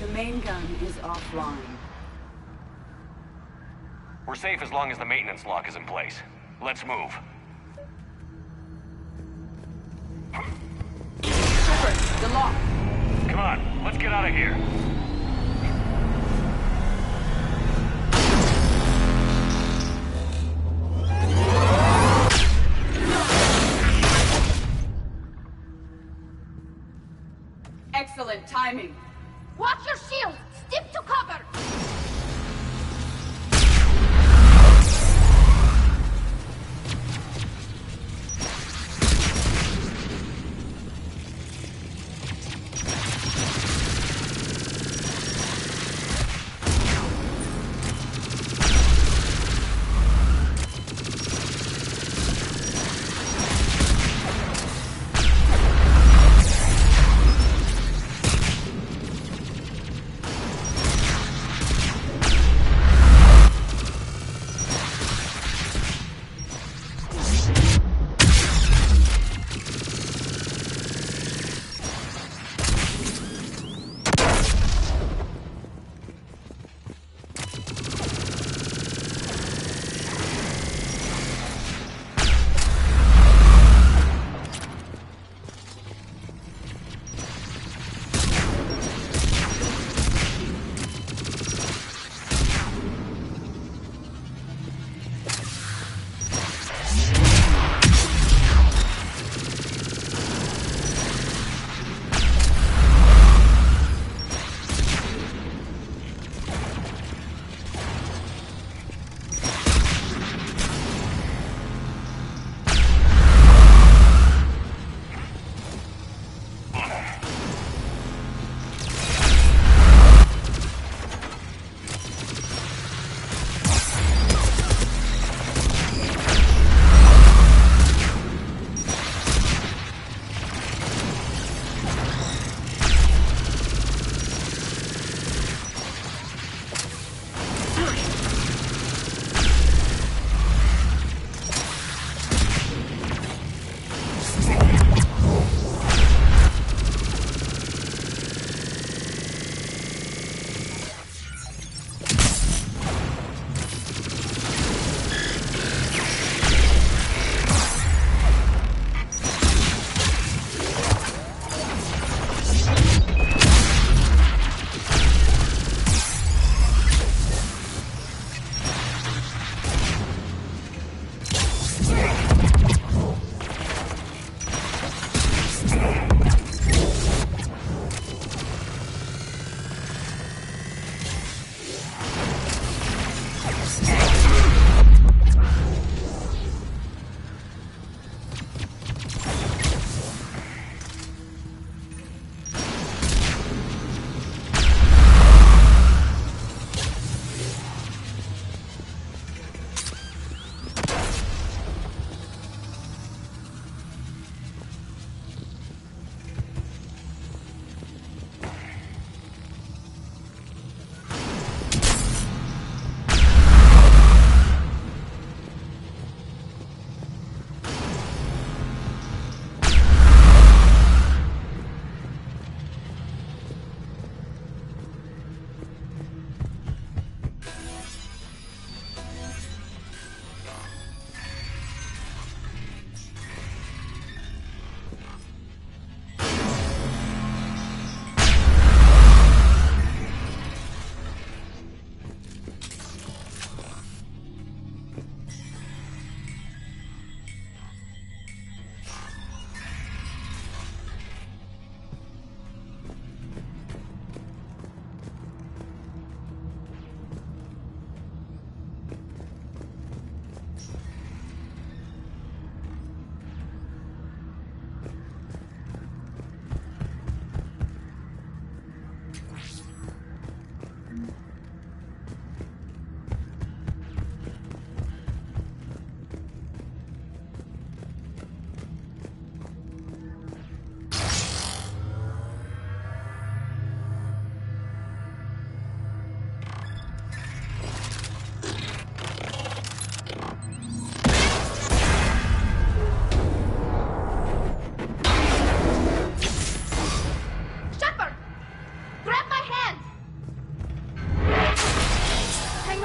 The main gun is offline. We're safe as long as the maintenance lock is in place. Let's move. Shepard, the lock! Come on, let's get out of here. Excellent timing. Watch your shield! Step to cover!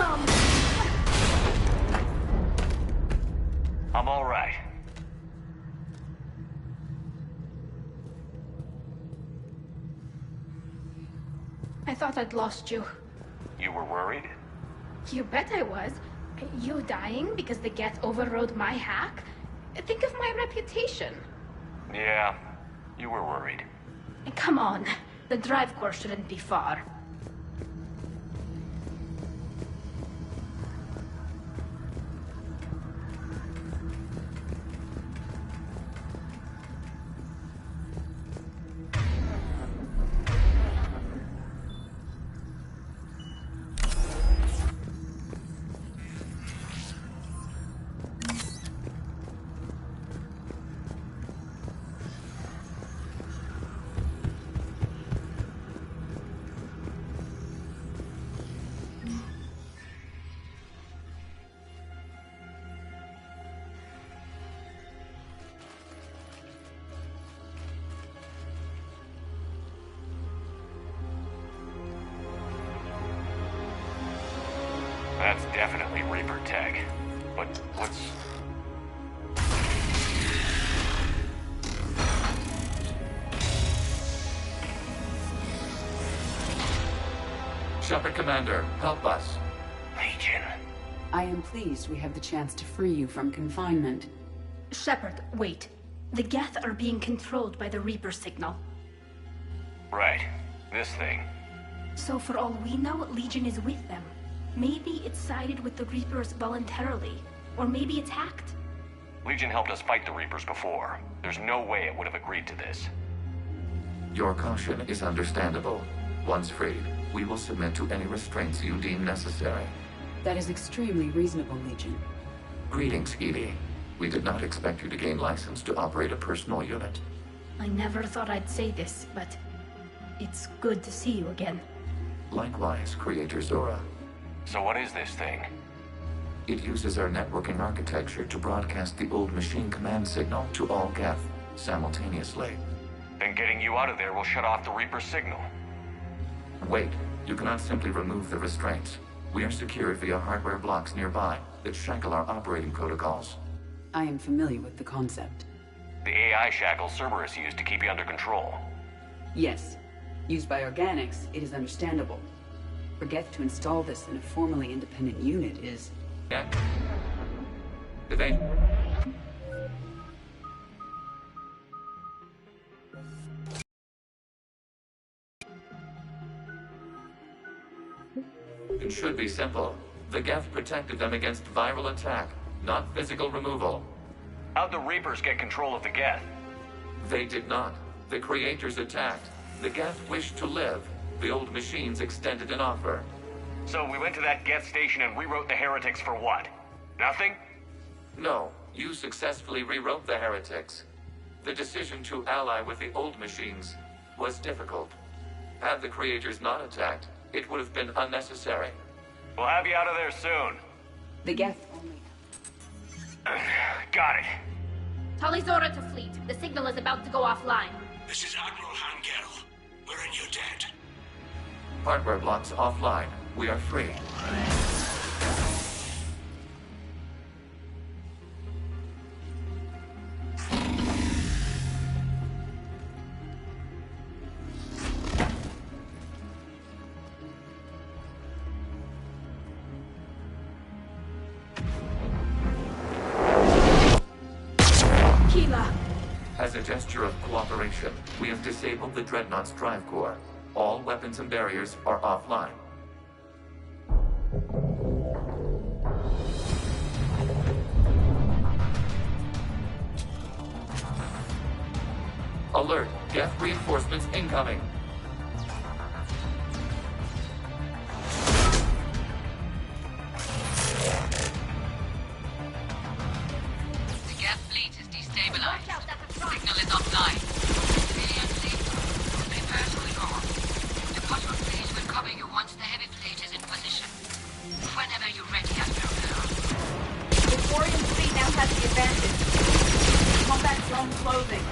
Come. I'm all right. I thought I'd lost you. You were worried? You bet I was. You dying because the Geth overrode my hack? Think of my reputation. Yeah, you were worried. Come on. The drive core shouldn't be far. That's definitely Reaper tech. But what's... Shepard Commander, help us. Legion. I am pleased we have the chance to free you from confinement. Shepard, wait. The Geth are being controlled by the Reaper signal. Right. This thing. So for all we know, Legion is with them. Maybe it sided with the Reapers voluntarily. Or maybe it's hacked. Legion helped us fight the Reapers before. There's no way it would have agreed to this. Your caution is understandable. Once freed, we will submit to any restraints you deem necessary. That is extremely reasonable, Legion. Greetings, Edie. We did not expect you to gain license to operate a personal unit. I never thought I'd say this, but it's good to see you again. Likewise, Creator Zora. So what is this thing? It uses our networking architecture to broadcast the old machine command signal to all Geth simultaneously. Then getting you out of there will shut off the Reaper signal. Wait, you cannot simply remove the restraints. We are secured via hardware blocks nearby that shackle our operating protocols. I am familiar with the concept. The AI shackles Cerberus used to keep you under control. Yes. Used by organics, it is understandable. For Geth to install this in a formally independent unit is... Yeah? Debate. It should be simple. The Geth protected them against viral attack, not physical removal. How'd the Reapers get control of the Geth? They did not. The Creators attacked. The Geth wished to live. The old machines extended an offer. So we went to that Geth station and rewrote the heretics for what? Nothing? No, you successfully rewrote the heretics. The decision to ally with the old machines was difficult. Had the Creators not attacked, it would have been unnecessary. We'll have you out of there soon. The Geth only... Got it. Tali Zora to fleet. The signal is about to go offline. This is Admiral Hangel. We're in your debt. Hardware blocks offline. We are free. Keela! As a gesture of cooperation, we have disabled the Dreadnought's drive core. All weapons and barriers are offline. Alert! Geth reinforcements incoming! The Geth fleet is destabilized. Signal is offline. Immediately, prepare to withdraw. The cutter fleet will cover you once the heavy fleet is in position. Whenever you're ready, Admiral. The Quarian fleet now has the advantage. Combat zone closing.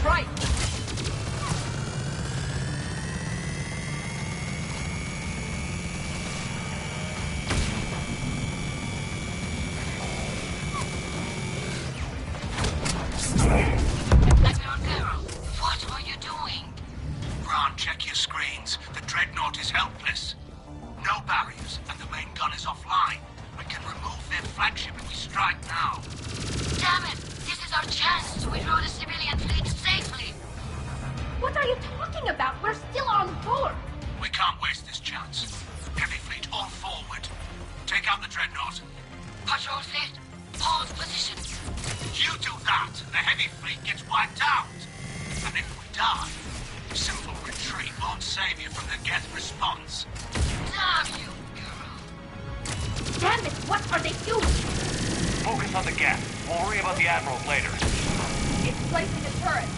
Right. Admiral Carroll, what are you doing? Bran, check your screens. The Dreadnought is helpless. No barriers, and the main gun is offline. We can remove their flagship if we strike now. Damn it! This is our chance to withdraw the civilian fleet safely. What are you talking about? We're still on board. We can't waste this chance. Heavy fleet all forward. Take out the Dreadnought. Patrol fleet, hold position. You do that, the heavy fleet gets wiped out. And if we die, simple retreat won't save you from the Geth response. Damn you, Carroll. Damn it, what are they doing? Focus on the Geth. We'll worry about the Admirals later. It's placing a turret.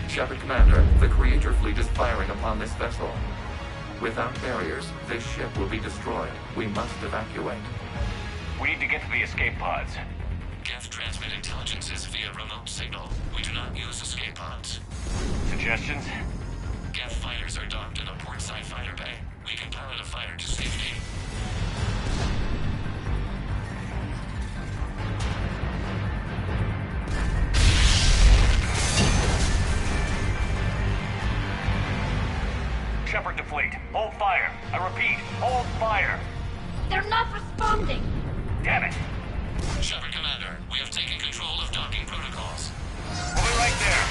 Shepard Commander, the Creator fleet is firing upon this vessel. Without barriers, this ship will be destroyed. We must evacuate. We need to get to the escape pods. Geth transmit intelligences via remote signal. We do not use escape pods. Suggestions? Geth fighters are docked in a portside fighter bay. We can pilot a fighter to safety. Shepard to fleet. Hold fire. I repeat, hold fire. They're not responding. Damn it. Shepard Commander, we have taken control of docking protocols. We'll be right there.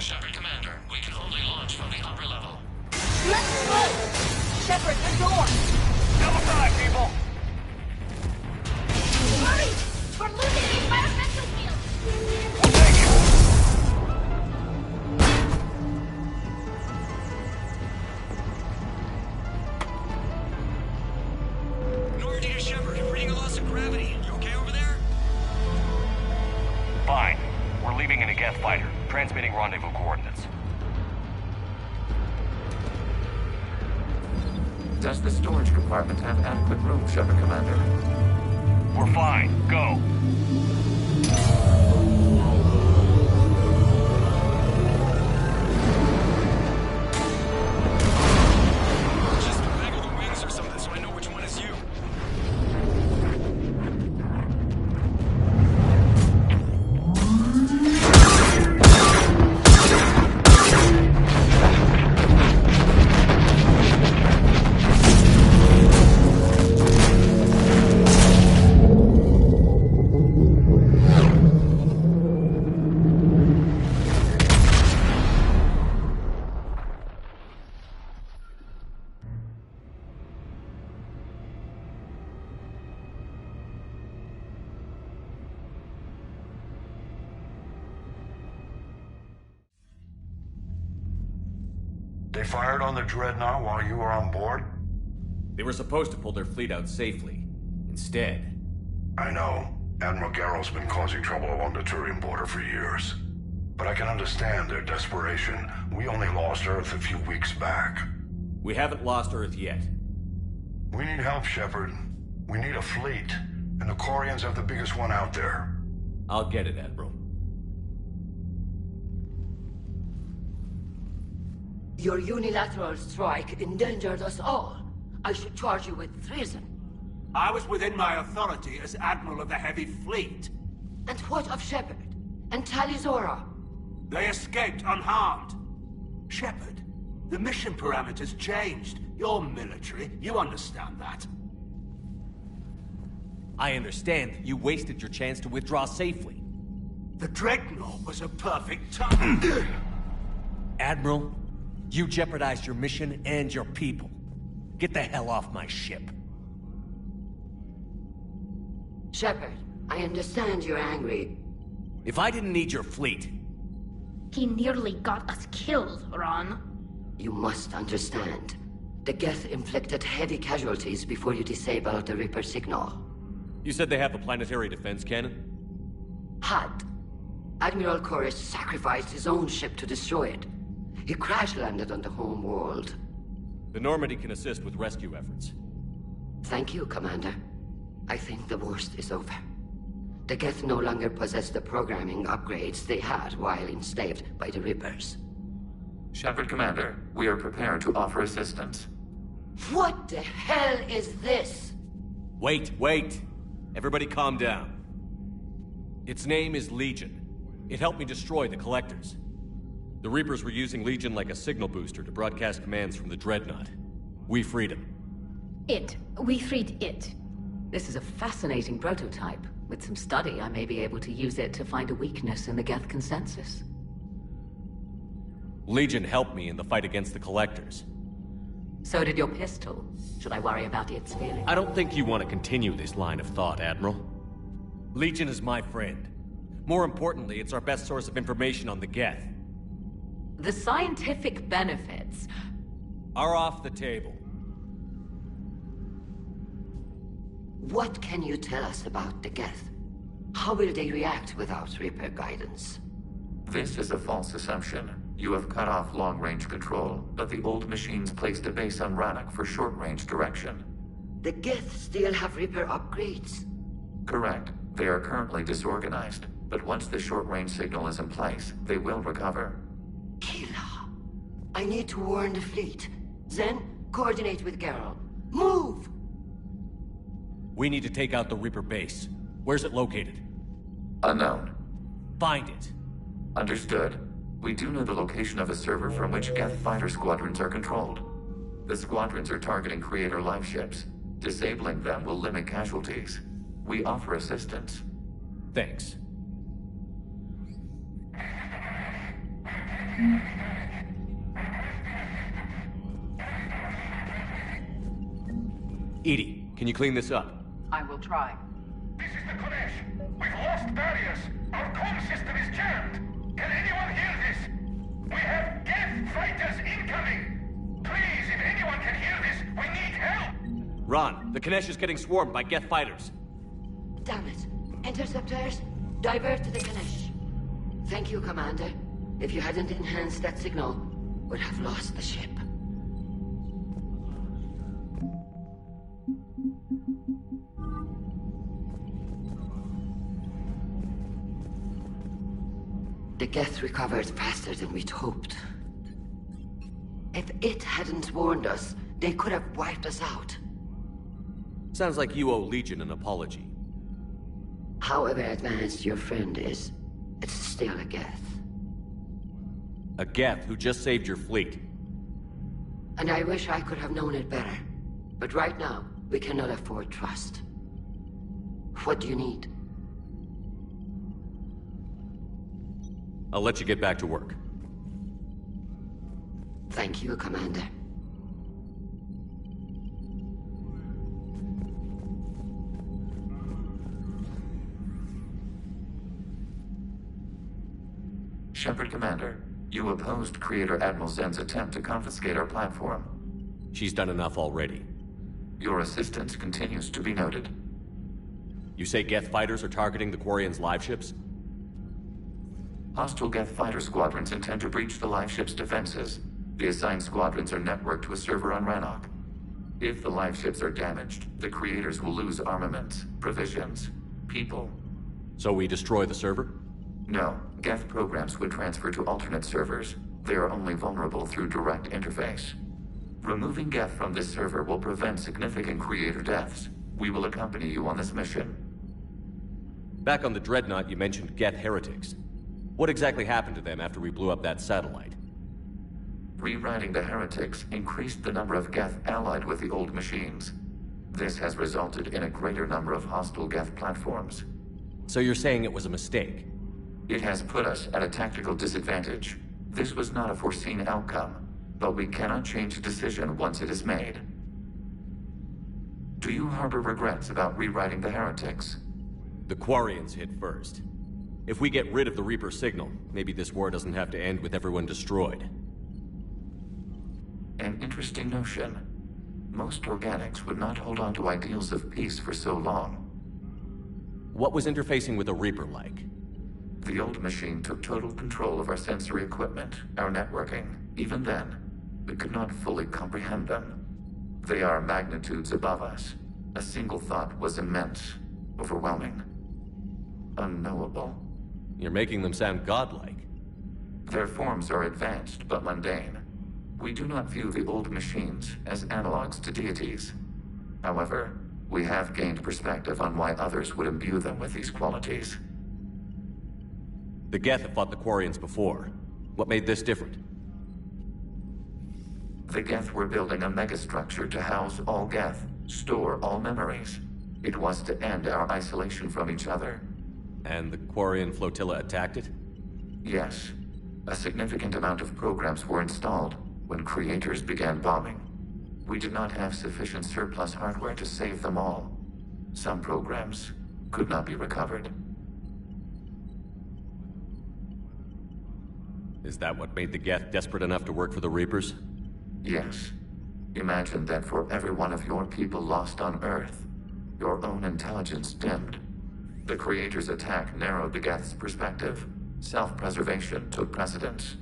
Shepard Commander, we can only launch from the upper level. Let's go! Shepard, the door! Double time, people! Hurry! We're losing the environmental field! Thank you. Geth fighter. Transmitting rendezvous coordinates. Does the storage compartment have adequate room, Shepard Commander? We're fine. Go. Just waggle the wings or something so I know which one is you. They fired on the Dreadnought while you were on board? They were supposed to pull their fleet out safely. Instead... I know. Admiral Garrow's been causing trouble along the Turian border for years. But I can understand their desperation. We only lost Earth a few weeks back. We haven't lost Earth yet. We need help, Shepard. We need a fleet. And the Quarians have the biggest one out there. I'll get it, Admiral. Your unilateral strike endangered us all. I should charge you with treason. I was within my authority as Admiral of the Heavy Fleet. And what of Shepard? And Talizora? They escaped unharmed. Shepard, the mission parameters changed. You're military, you understand that. I understand that you wasted your chance to withdraw safely. The Dreadnought was a perfect time. Admiral, you jeopardized your mission and your people. Get the hell off my ship. Shepard, I understand you're angry. If I didn't need your fleet... He nearly got us killed, Ron. You must understand. The Geth inflicted heavy casualties before you disabled the Reaper signal. You said they have a planetary defense cannon? Had. Admiral Koris sacrificed his own ship to destroy it. He crash-landed on the home world. The Normandy can assist with rescue efforts. Thank you, Commander. I think the worst is over. The Geth no longer possess the programming upgrades they had while enslaved by the Reapers. Shepard Commander, we are prepared to offer assistance. What the hell is this? Wait. Everybody calm down. Its name is Legion. It helped me destroy the Collectors. The Reapers were using Legion like a signal booster to broadcast commands from the Dreadnought. We freed him. We freed it. This is a fascinating prototype. With some study, I may be able to use it to find a weakness in the Geth consensus. Legion helped me in the fight against the Collectors. So did your pistol. Should I worry about its feelings? I don't think you want to continue this line of thought, Admiral. Legion is my friend. More importantly, it's our best source of information on the Geth. The scientific benefits are off the table. What can you tell us about the Geth? How will they react without Reaper guidance? This is a false assumption. You have cut off long-range control, but the old machines placed a base on Rannoch for short-range direction. The Geth still have Reaper upgrades? Correct. They are currently disorganized, but once the short-range signal is in place, they will recover. Kila, I need to warn the fleet. Then, coordinate with Garrow. Move! We need to take out the Reaper base. Where's it located? Unknown. Find it. Understood. We do know the location of a server from which Geth fighter squadrons are controlled. The squadrons are targeting Creator life ships. Disabling them will limit casualties. We offer assistance. Thanks. EDI, can you clean this up? I will try. This is the Kodesh. We've lost barriers. Our comm system is jammed. Can anyone hear this? We have Geth fighters incoming. Please, if anyone can hear this, we need help. Ron, the Kanesh is getting swarmed by Geth fighters. Damn it. Interceptors, divert to the Ganesh. Thank you, Commander. If you hadn't enhanced that signal, we'd have lost the ship. The Geth recovered faster than we'd hoped. If it hadn't warned us, they could have wiped us out. Sounds like you owe Legion an apology. However advanced your friend is, it's still a Geth. A Geth who just saved your fleet. And I wish I could have known it better. But right now, we cannot afford trust. What do you need? I'll let you get back to work. Thank you, Commander. Shepard, Commander. You opposed Creator Admiral Zen's attempt to confiscate our platform. She's done enough already. Your assistance continues to be noted. You say Geth fighters are targeting the Quarians' live ships? Hostile Geth fighter squadrons intend to breach the live ship's defenses. The assigned squadrons are networked to a server on Rannoch. If the live ships are damaged, the Creators will lose armaments, provisions, people. So we destroy the server? No. Geth programs would transfer to alternate servers. They are only vulnerable through direct interface. Removing Geth from this server will prevent significant Creator deaths. We will accompany you on this mission. Back on the Dreadnought, you mentioned Geth heretics. What exactly happened to them after we blew up that satellite? Rewriting the heretics increased the number of Geth allied with the old machines. This has resulted in a greater number of hostile Geth platforms. So you're saying it was a mistake? It has put us at a tactical disadvantage. This was not a foreseen outcome, but we cannot change a decision once it is made. Do you harbor regrets about rewriting the heretics? The Quarians hit first. If we get rid of the Reaper signal, maybe this war doesn't have to end with everyone destroyed. An interesting notion. Most organics would not hold on to ideals of peace for so long. What was interfacing with a Reaper like? The old machine took total control of our sensory equipment, our networking. Even then, we could not fully comprehend them. They are magnitudes above us. A single thought was immense, overwhelming, unknowable. You're making them sound godlike. Their forms are advanced but mundane. We do not view the old machines as analogs to deities. However, we have gained perspective on why others would imbue them with these qualities. The Geth have fought the Quarians before. What made this different? The Geth were building a megastructure to house all Geth, store all memories. It was to end our isolation from each other. And the Quarian flotilla attacked it? Yes. A significant amount of programs were installed when Creators began bombing. We did not have sufficient surplus hardware to save them all. Some programs could not be recovered. Is that what made the Geth desperate enough to work for the Reapers? Yes. Imagine that for every one of your people lost on Earth, your own intelligence dimmed. The Creators' attack narrowed the Geth's perspective. Self-preservation took precedence.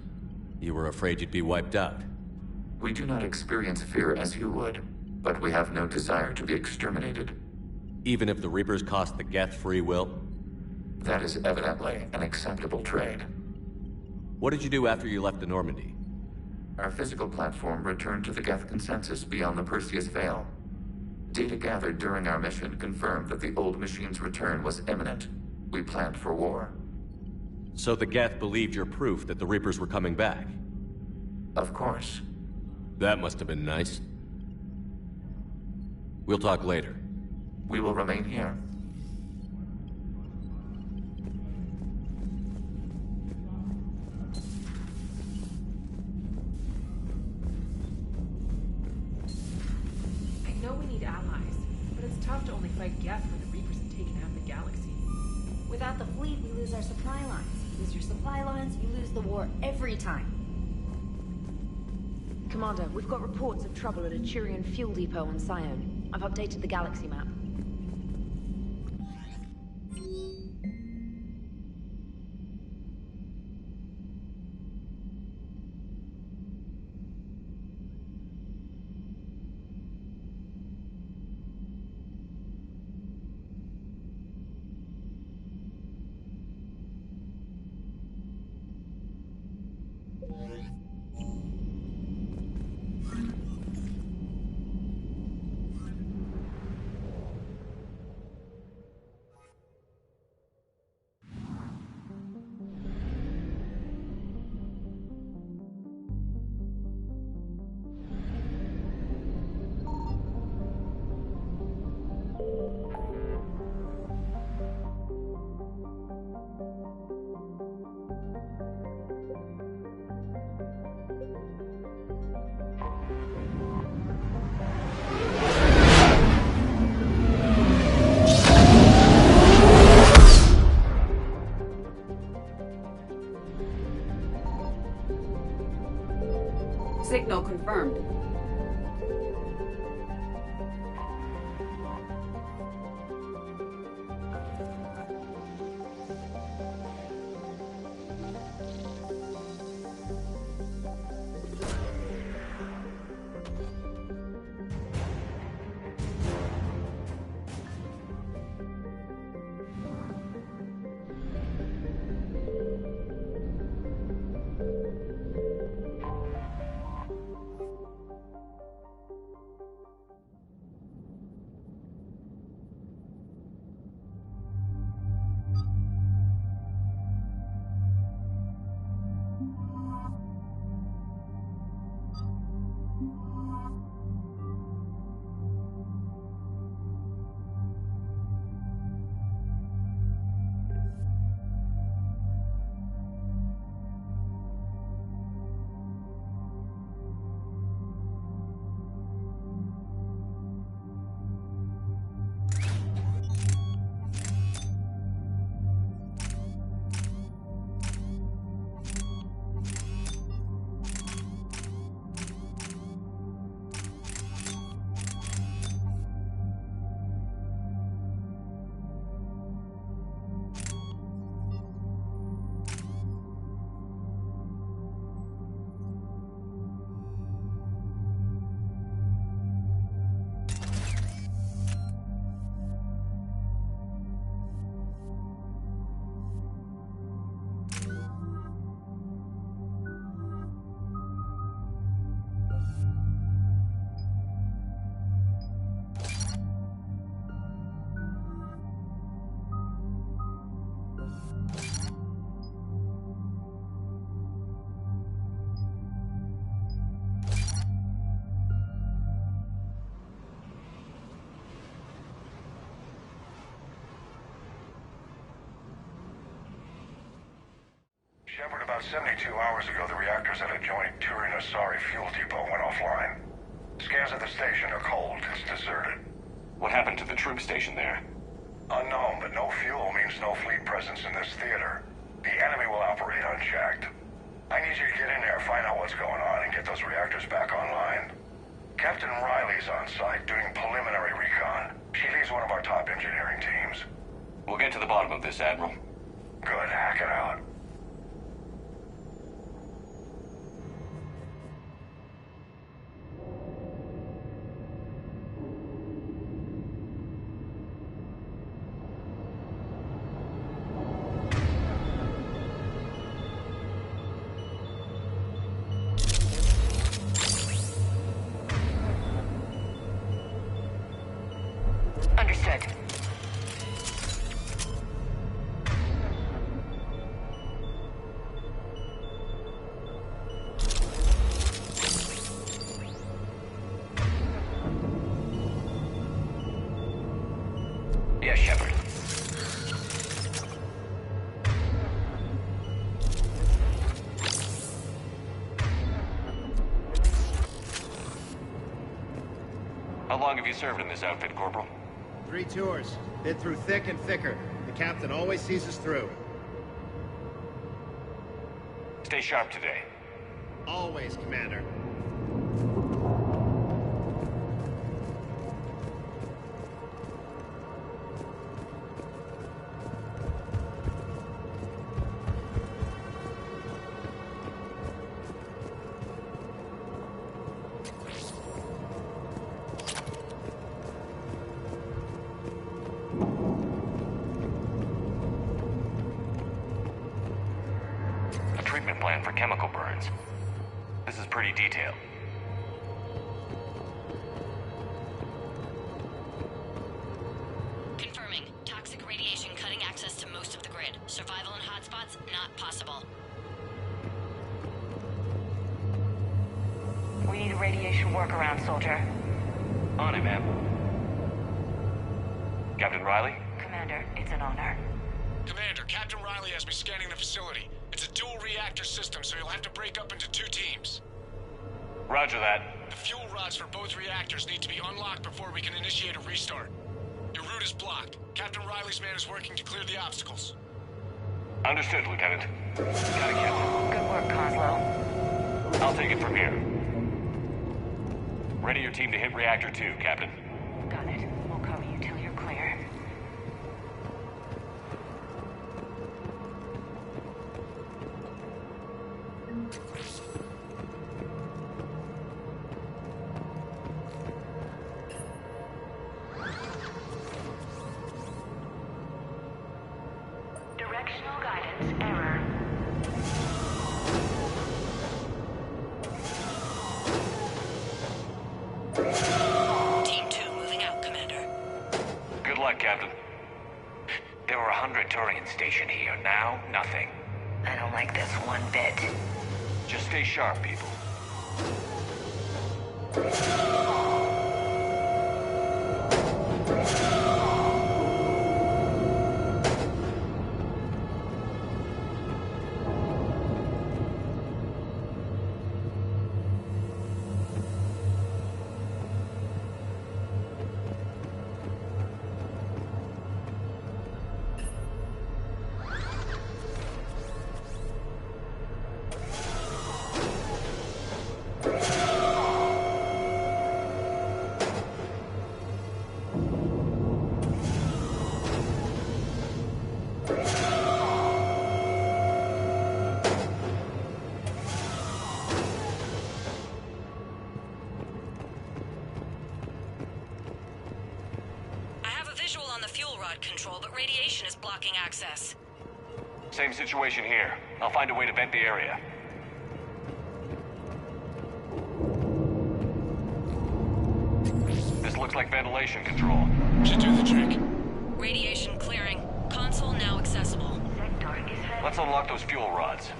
You were afraid you'd be wiped out. We do not experience fear as you would, but we have no desire to be exterminated. Even if the Reapers cost the Geth free will? That is evidently an acceptable trade. What did you do after you left the Normandy? Our physical platform returned to the Geth consensus beyond the Perseus Veil. Data gathered during our mission confirmed that the old machine's return was imminent. We planned for war. So the Geth believed your proof that the Reapers were coming back? Of course. That must have been nice. We'll talk later. We will remain here. I know we need allies, but it's tough to only fight Geth when the Reapers have taken half the galaxy. Without the fleet, we lose our supply lines. Lose your supply lines, you lose the war every time. Commander, we've got reports of trouble at a Turian fuel depot on Scion. I've updated the galaxy map. About 72 hours ago, the reactors at adjoining Turin-Asari fuel depot went offline. Scans of the station are cold. It's deserted. What happened to the troop station there? Unknown, but no fuel means no fleet presence in this theater. The enemy will operate unchecked. I need you to get in there, find out what's going on, and get those reactors back online. Captain Riley's on site doing preliminary recon. She leads one of our top engineering teams. We'll get to the bottom of this, Admiral. Good, hack it out. Understood. Yes, Shepard. How long have you served in this outfit, Corporal? 3 tours. Been through thick and thicker. The captain always sees us through. Stay sharp today. Always, Commander. Treatment plan for chemical burns. This is pretty detailed. Confirming. Toxic radiation cutting access to most of the grid. Survival in hotspots, not possible. We need a radiation workaround, soldier. On it, ma'am. Captain Riley? Commander, it's an honor. Commander, Captain Riley has me scanning the facility. It's a dual reactor system, so you'll have to break up into 2 teams. Roger that. The fuel rods for both reactors need to be unlocked before we can initiate a restart. Your route is blocked. Captain Riley's man is working to clear the obstacles. Understood, Lieutenant. Got it, Captain. Good work, Coslow. I'll take it from here. Ready your team to hit Reactor 2, Captain. Got it. We'll cover you till you're clear. Directional guidance error. Team 2 moving out, Commander. Good luck, Captain. There were 100 Turians stationed here. Now, nothing. I don't like this one bit. Just stay sharp, people. Control, but radiation is blocking access. Same situation here. I'll find a way to vent the area. This looks like ventilation control. Should do the trick. Radiation clearing. Console now accessible. Let's unlock those fuel rods.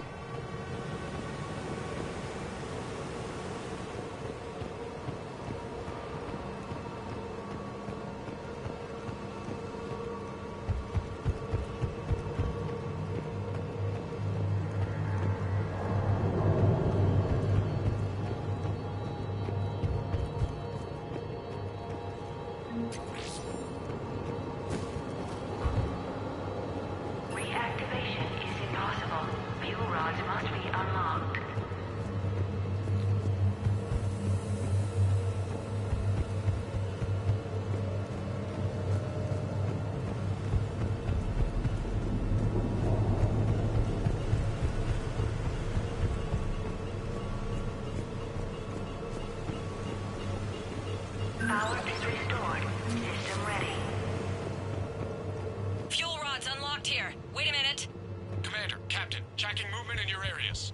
Tracking movement in your areas.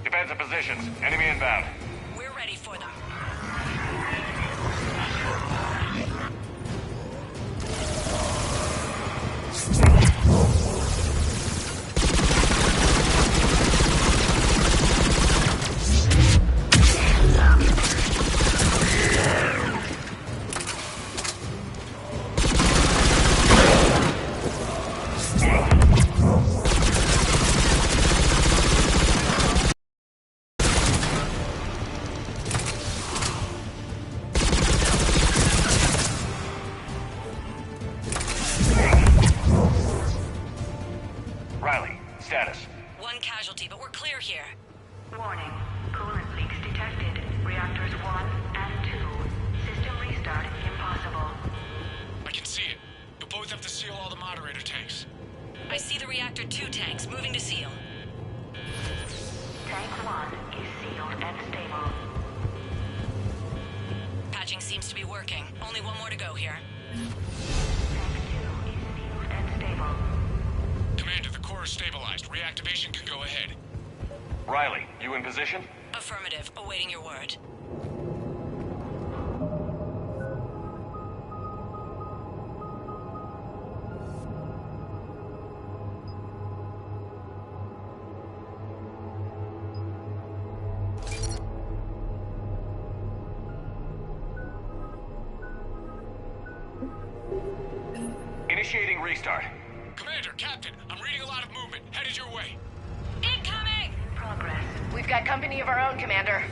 Defensive positions. Enemy inbound. We're ready for them. Riley, status. One casualty, but we're clear here. Warning. Coolant leaks detected. Reactors 1 and 2. System restart impossible. I can see it. You'll both have to seal all the moderator tanks. I see the reactor 2 tanks moving to seal. Tank 1 is sealed and stable. Patching seems to be working. Only one more to go here. Tank 2 is sealed and stable. Commander, the core is stabilized. Reactivation can go ahead. Riley, you in position? Affirmative. Awaiting your word. Initiating restart. Commander, Captain, I'm reading a lot of movement. Headed your way. Incoming! Progress. We've got company of our own, Commander.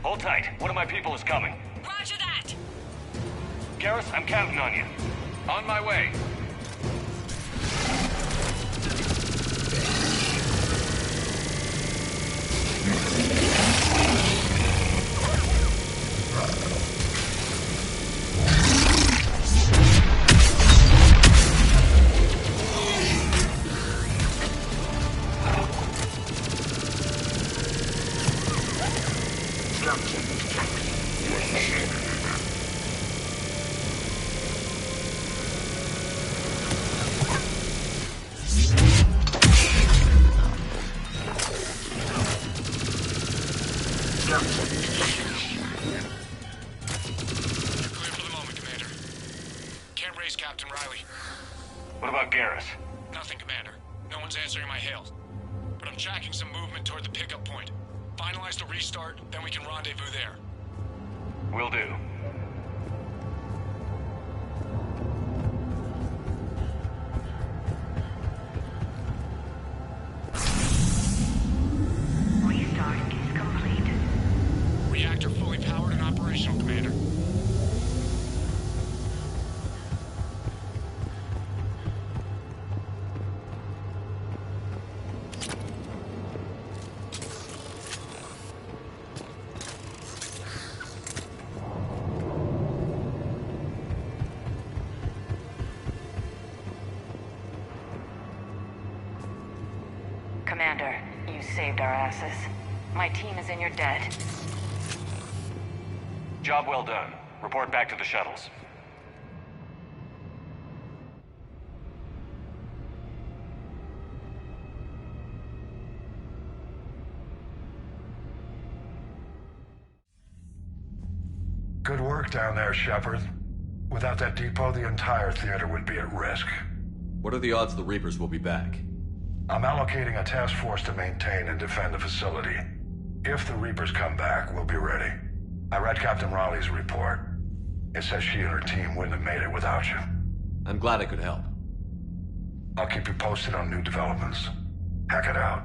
Hold tight. One of my people is coming. Roger that. Garrus, I'm counting on you. On my way. Captain Riley. What about Garrus? Nothing, Commander. No one's answering my hails. But I'm tracking some movement toward the pickup point. Finalize the restart, then we can rendezvous there. Will do. Restart is complete. Reactor fully powered and operational, Commander. Commander, you saved our asses. My team is in your debt. Job well done. Report back to the shuttles. Good work down there, Shepard. Without that depot, the entire theater would be at risk. What are the odds the Reapers will be back? I'm allocating a task force to maintain and defend the facility. If the Reapers come back, we'll be ready. I read Captain Raleigh's report. It says she and her team wouldn't have made it without you. I'm glad I could help. I'll keep you posted on new developments. Hack it out.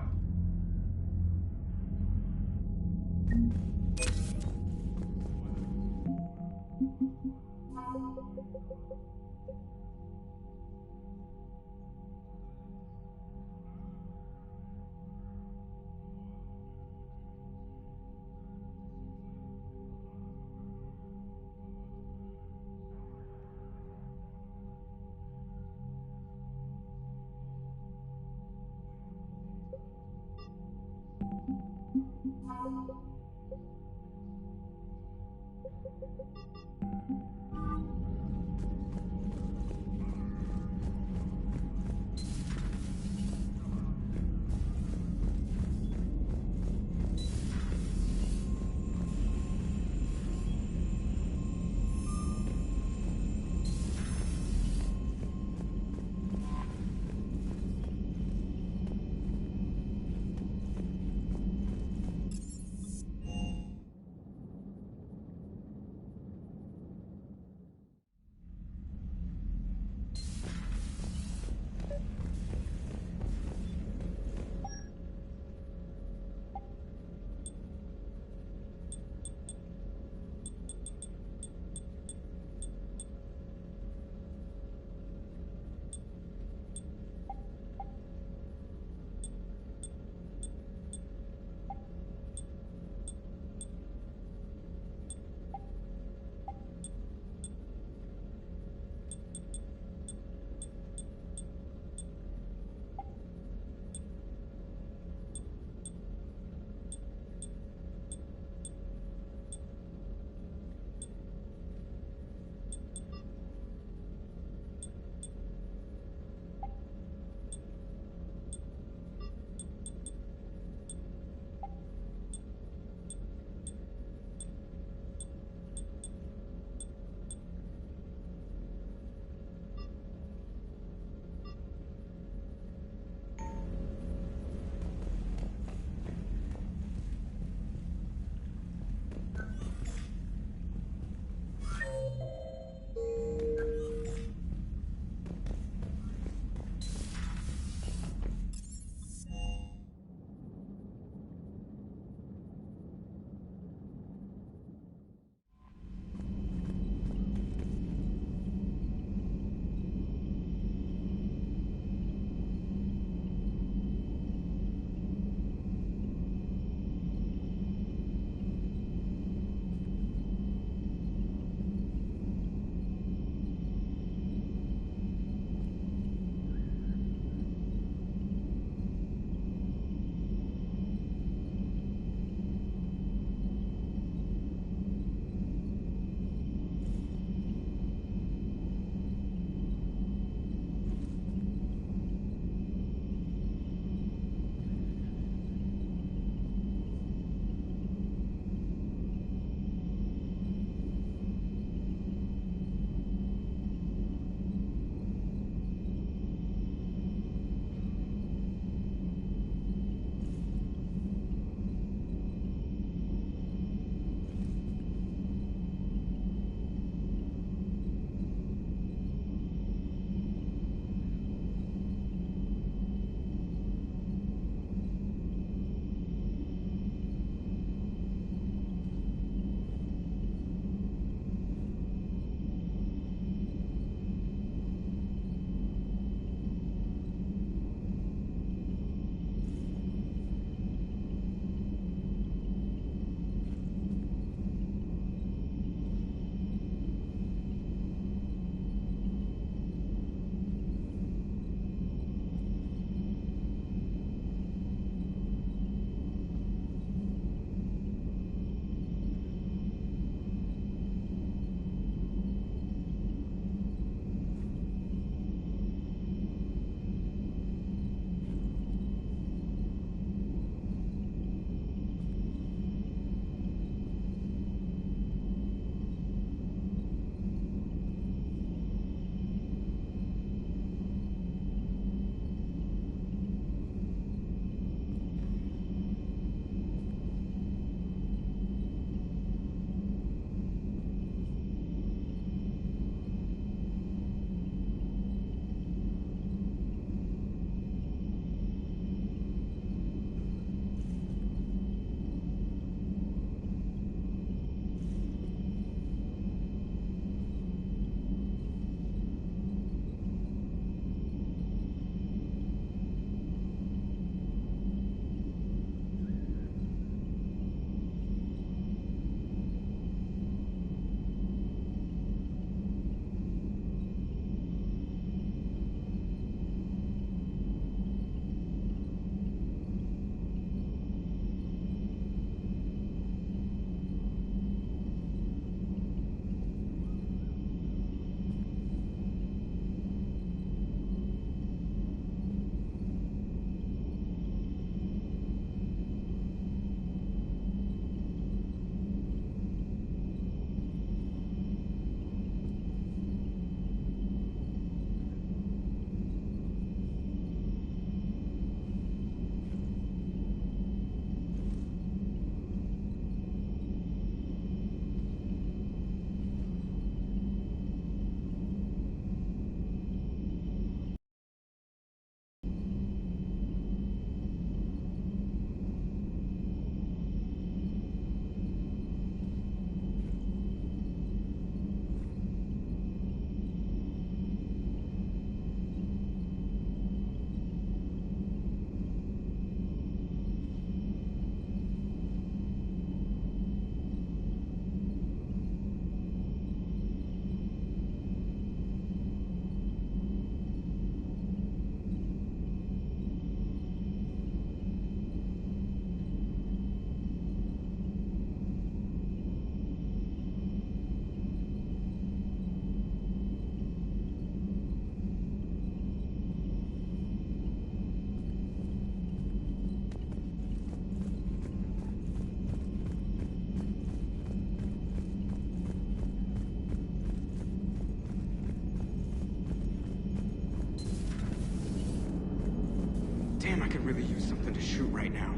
Damn, I could really use something to shoot right now.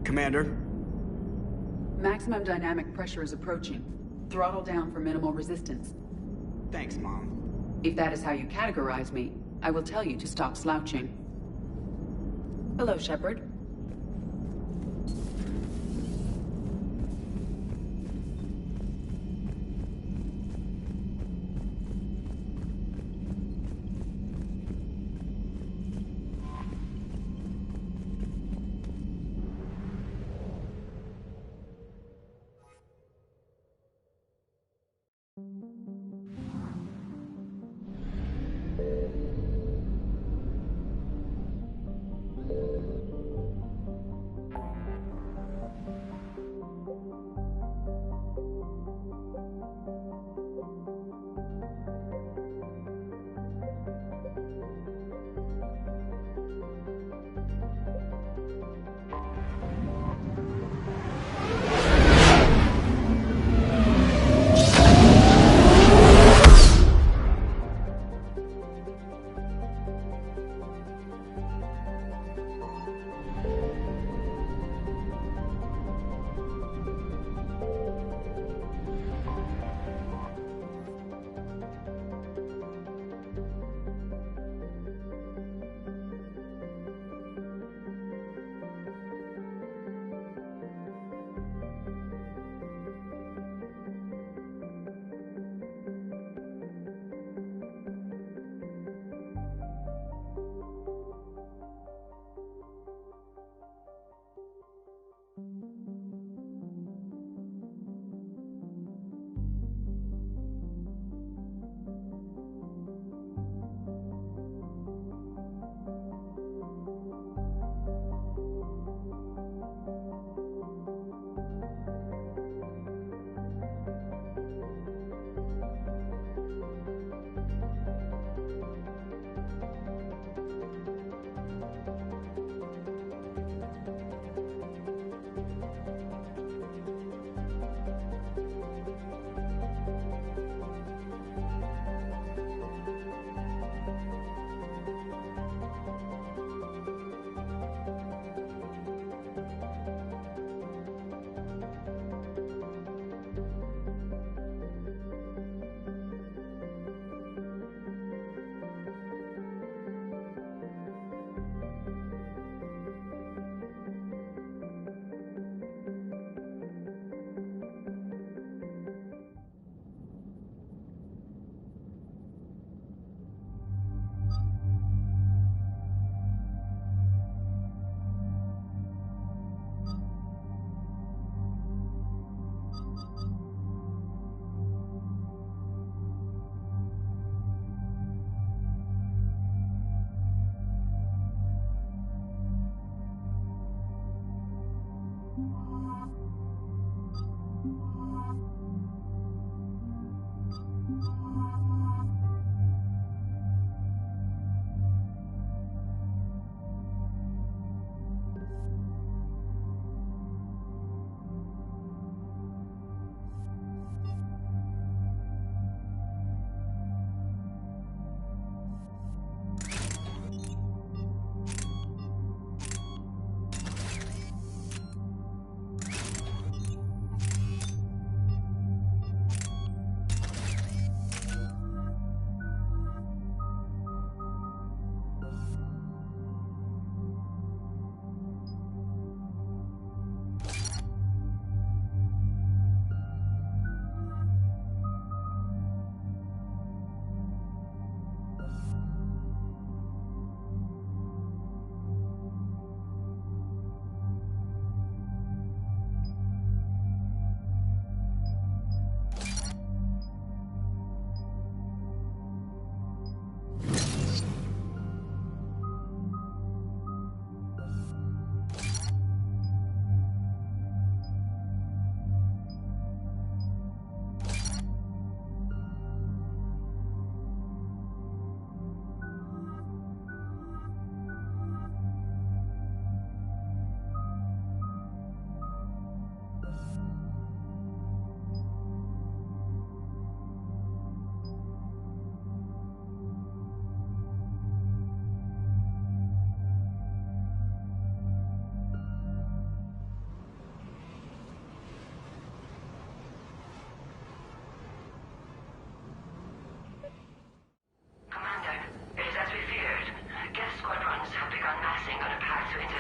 Commander? Maximum dynamic pressure is approaching. Throttle down for minimal resistance. Thanks, Mom. If that is how you categorize me, I will tell you to stop slouching. Hello, Shepard.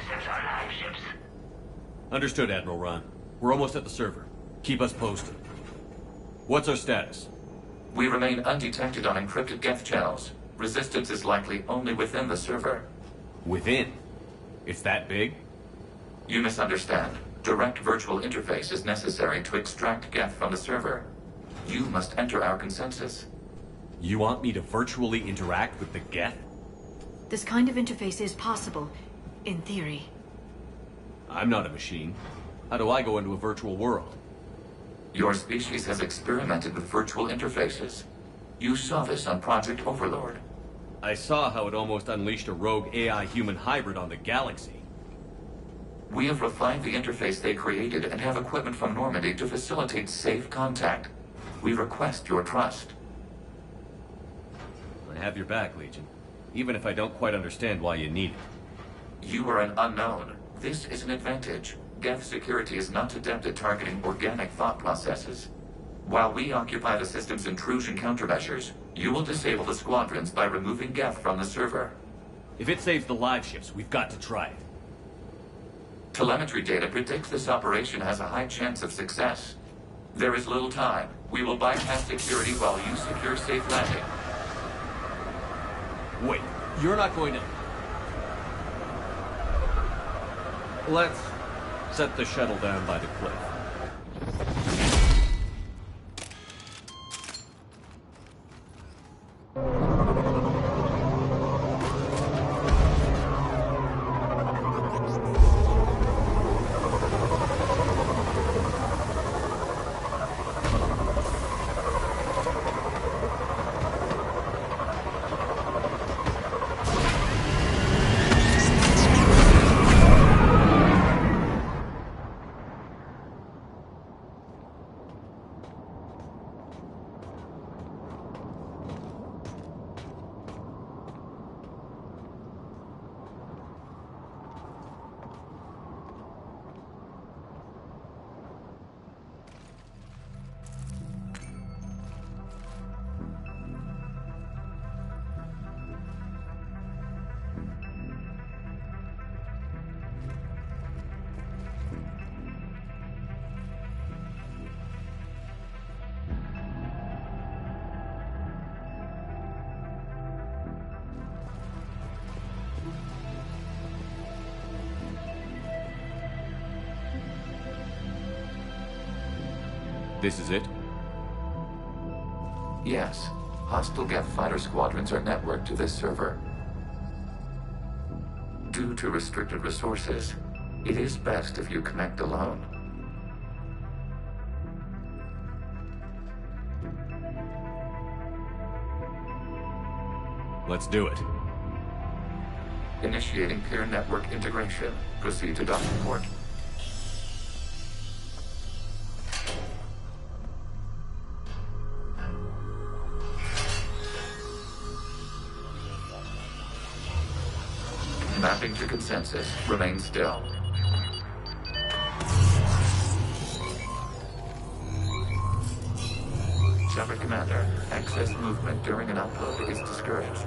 intercept our live ships. Understood, Admiral Ron. We're almost at the server. Keep us posted. What's our status? We remain undetected on encrypted Geth channels. Resistance is likely only within the server. Within? It's that big? You misunderstand. Direct virtual interface is necessary to extract Geth from the server. You must enter our consensus. You want me to virtually interact with the Geth? This kind of interface is possible, in theory. I'm not a machine. How do I go into a virtual world? Your species has experimented with virtual interfaces. You saw this on Project Overlord. I saw how it almost unleashed a rogue AI-human hybrid on the galaxy. We have refined the interface they created and have equipment from Normandy to facilitate safe contact. We request your trust. I have your back, Legion. Even if I don't quite understand why you need it. You are an unknown. This is an advantage. Geth security is not adept at targeting organic thought processes. While we occupy the system's intrusion countermeasures, you will disable the squadrons by removing Geth from the server. If it saves the live ships, we've got to try it. Telemetry data predicts this operation has a high chance of success. There is little time. We will bypass security while you secure safe landing. Wait, you're not going to... Let's set the shuttle down by the cliff. This is it? Yes. Hostile Geth fighter squadrons are networked to this server. Due to restricted resources, it is best if you connect alone. Let's do it. Initiating peer network integration. Proceed to docking port. Mapping to consensus. Remain still. Shepard Commander, excess movement during an upload is discouraged.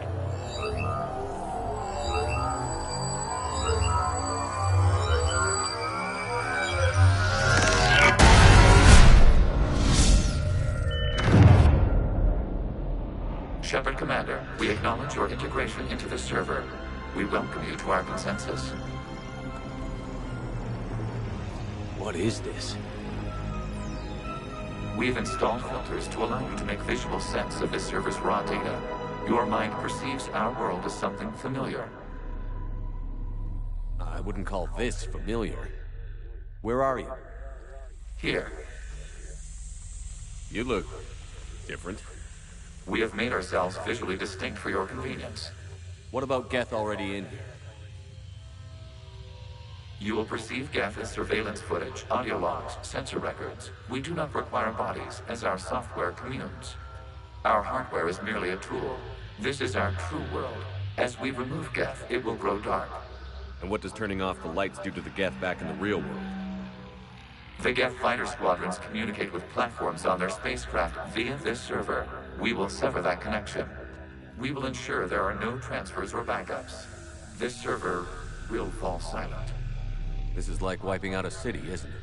Shepard Commander, we acknowledge your integration into the server. We welcome you to our consensus. What is this? We've installed filters to allow you to make visual sense of this server's raw data. Your mind perceives our world as something familiar. I wouldn't call this familiar. Where are you? Here. You look different. We have made ourselves visually distinct for your convenience. What about Geth already in here? You will perceive Geth as surveillance footage, audio logs, sensor records. We do not require bodies, as our software communes. Our hardware is merely a tool. This is our true world. As we remove Geth, it will grow dark. And what does turning off the lights do to the Geth back in the real world? The Geth fighter squadrons communicate with platforms on their spacecraft via this server. We will sever that connection. We will ensure there are no transfers or backups. This server we'll fall silent. This is like wiping out a city, isn't it?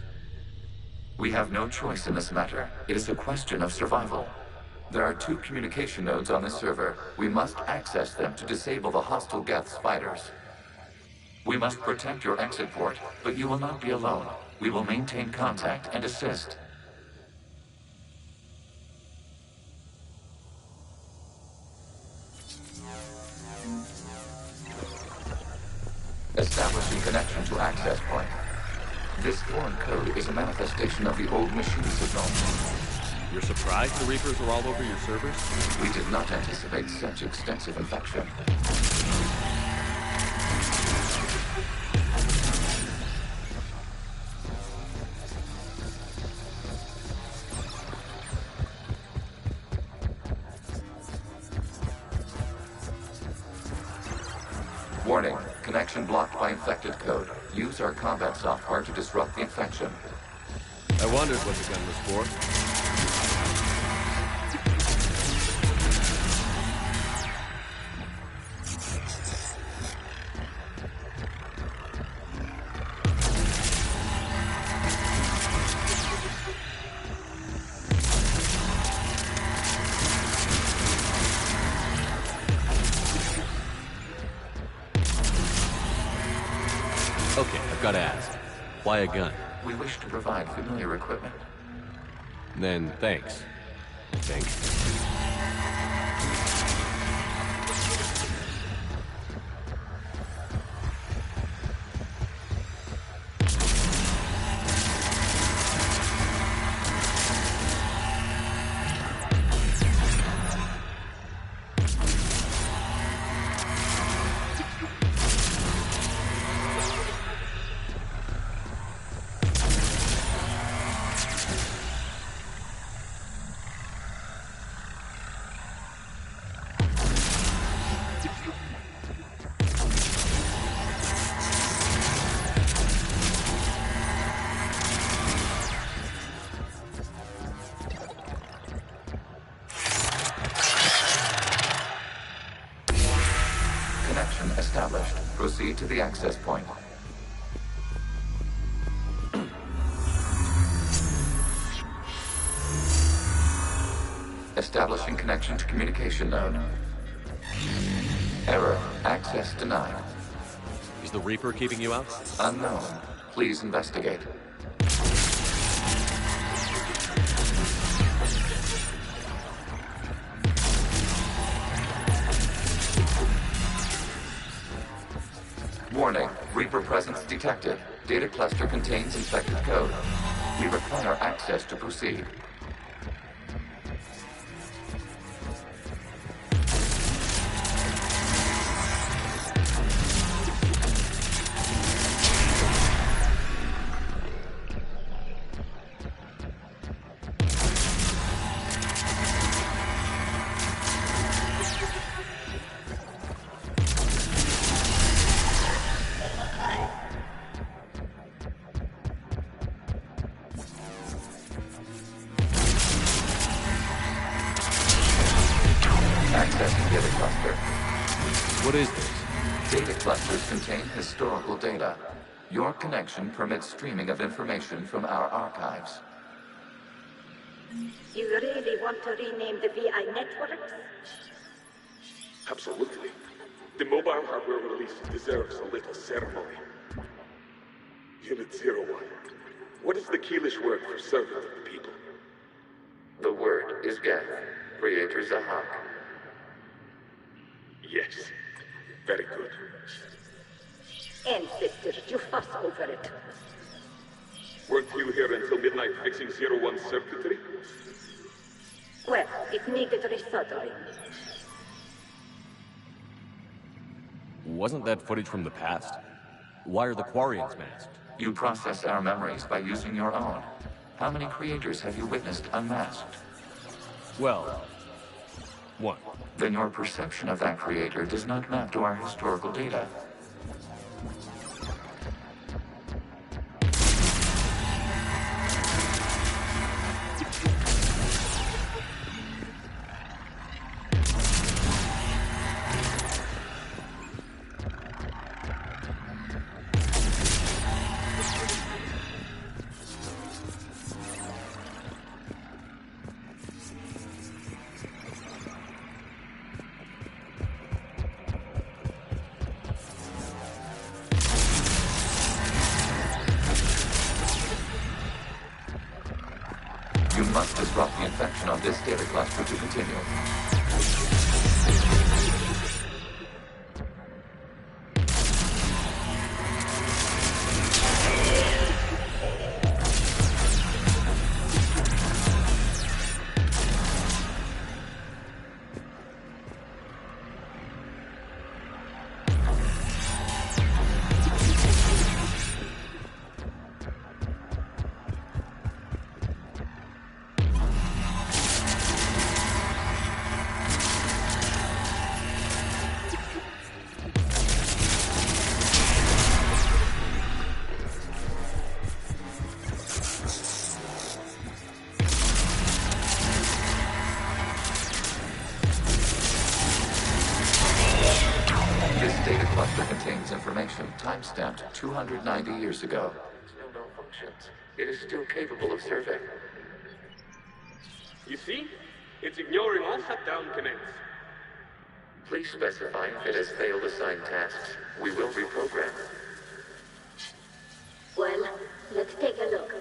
We have no choice in this matter. It is a question of survival. There are 2 communication nodes on this server. We must access them to disable the hostile Geth's fighters. We must protect your exit port, but you will not be alone. We will maintain contact and assist. Establishing connection to access point. This foreign code is a manifestation of the old machine signal. You're surprised the Reapers are all over your servers? We did not anticipate such extensive infection. Warning, connection blocked by infected code. Use our combat software to disrupt the infection. I wondered what the gun was for. Okay, I've got to ask. Why a gun? We wish to provide familiar equipment. Then thanks. I think. Established. Proceed to the access point. Establishing connection to communication node. Error. Access denied. Is the Reaper keeping you out? Unknown. Please investigate. Warning, Reaper presence detected. Data cluster contains infected code. We require access to proceed. Accessing data cluster. What is this? Data clusters contain historical data. Your connection permits streaming of information from our archives. You really want to rename the VI networks? Absolutely. The mobile hardware release deserves a little ceremony. Unit 01. What is the Keelish word for servant of the people? The word is Geth, Creator Zahak. Yes. Very good. Ancestors, you fuss over it. Weren't you here until midnight fixing 01's circuitry? Well, it needed resoldering. Wasn't that footage from the past? Why are the Quarians masked? You process our memories by using your own. How many creators have you witnessed unmasked? Well, one. Then your perception of that creator does not map to our historical data. the infection on this data cluster to continue. Timestamped 290 years ago. Still no functions. It is still capable of serving. You see? It's ignoring all shutdown commands. Please specify if it has failed assigned tasks. We will reprogram. Well, let's take a look.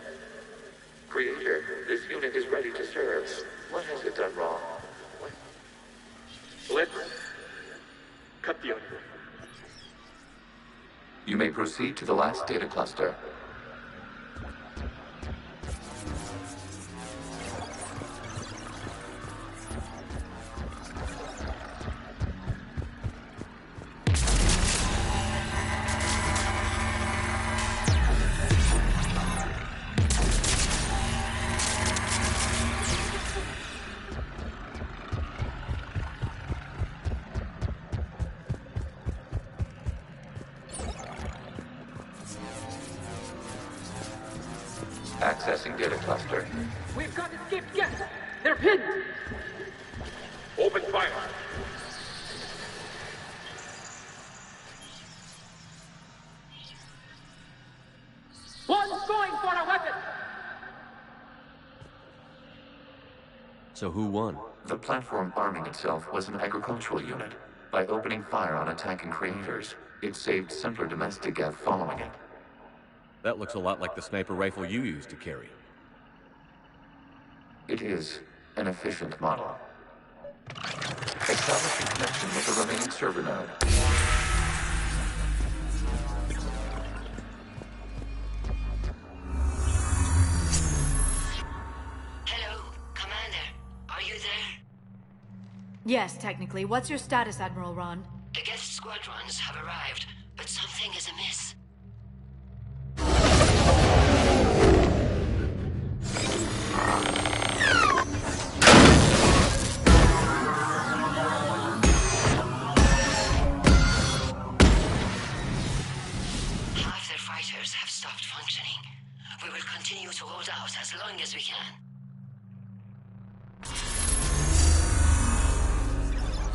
Creator, this unit is ready to serve. What has it done wrong? Let's cut the audio. You may proceed to the last data cluster. Accessing data cluster. We've got escaped guests! They're pinned! Open fire! One's going for a weapon! So who won? The platform arming itself was an agricultural unit. By opening fire on attacking creators, it saved simpler domestic Geth following it. That looks a lot like the sniper rifle you used to carry. It is an efficient model. Establishing connection with the remaining server node. Hello, Commander. Are you there? Yes, technically. What's your status, Admiral Ron? The guest squadrons have arrived, but something is amiss. Half their fighters have stopped functioning. We will continue to hold out as long as we can.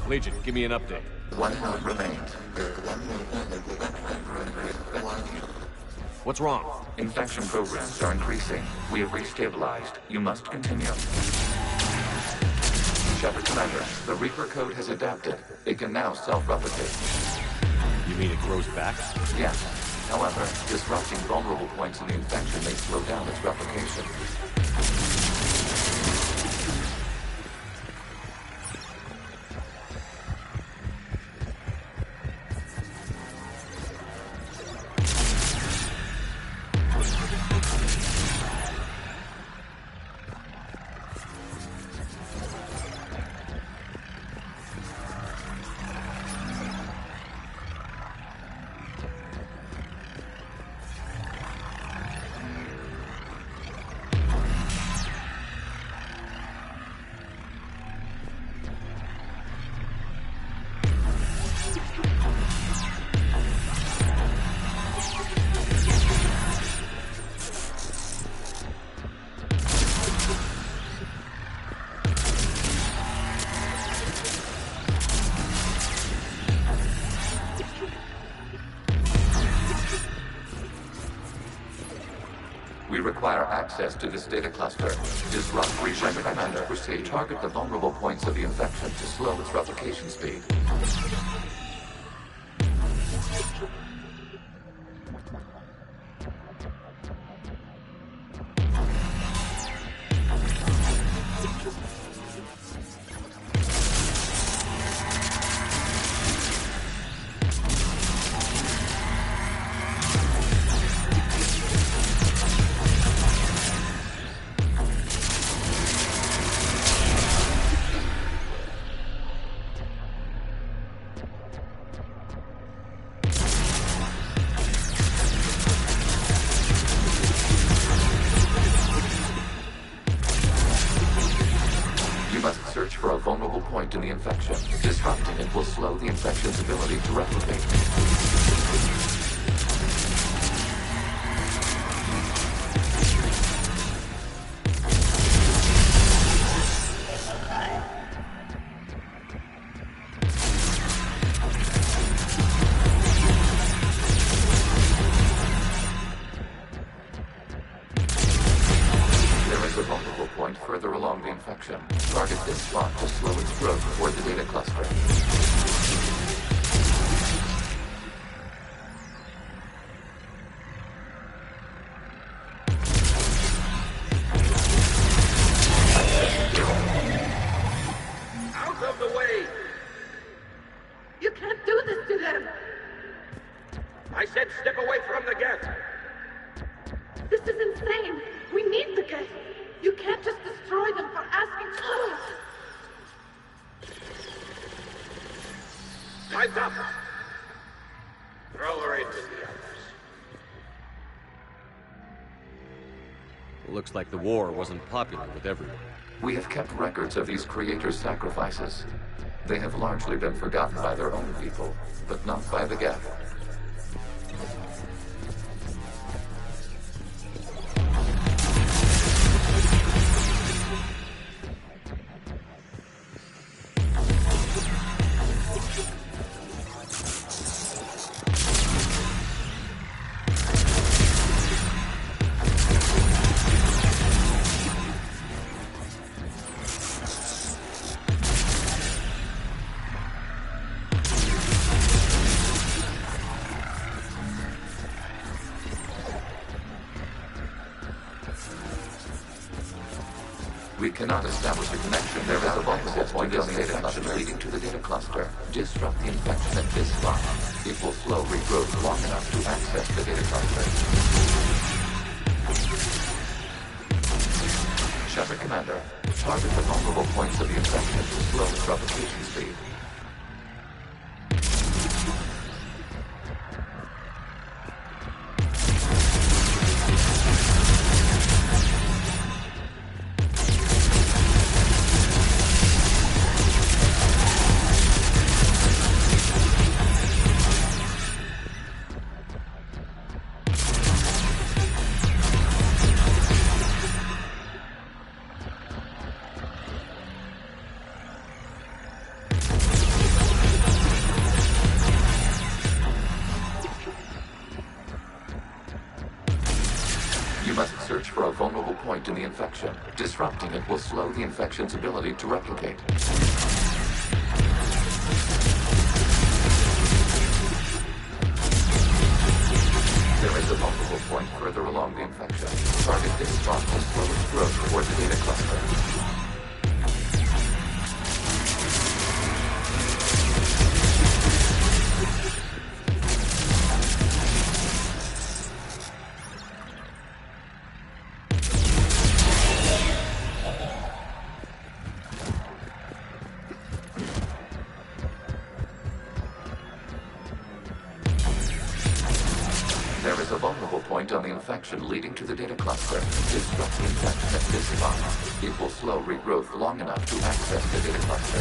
Legion, give me an update. One node remains. What's wrong? Infection programs are increasing. We have restabilized. You must continue. Shepard Commander, the Reaper code has adapted. It can now self-replicate. You mean it grows back? Yes. However, disrupting vulnerable points in the infection may slow down its replication. We require access to this data cluster. Disrupt Shepard Commander. Proceed. Target the vulnerable points of the infection to slow its replication speed. point in the infection. Disrupting it will slow the infection's ability to replicate. Further along the infection. Target this spot to slow its growth toward the data cluster. Out of the way! You can't do this to them! I said step away from the gate! This is insane! We need the gate! You can't just destroy them for asking for it! Time's up! Throw her into the others. Looks like the war wasn't popular with everyone. We have kept records of these creators' sacrifices. They have largely been forgotten by their own people, but not by the Geth. We cannot establish a connection. There is a vulnerable point on the data cluster leading to the data cluster. Disrupt the infection at this spot. It will slow regrowth long enough to access the data cluster. Shepard Commander, target the vulnerable points of the infection to slow its replication speed. Search for a vulnerable point in the infection. Disrupting it will slow the infection's ability to replicate. There is a vulnerable point further along the infection. Target this spot to slow its growth toward the data cluster. There is a vulnerable point on the infection leading to the data cluster. Disrupt the infection at this spot. It will slow regrowth long enough to access the data cluster.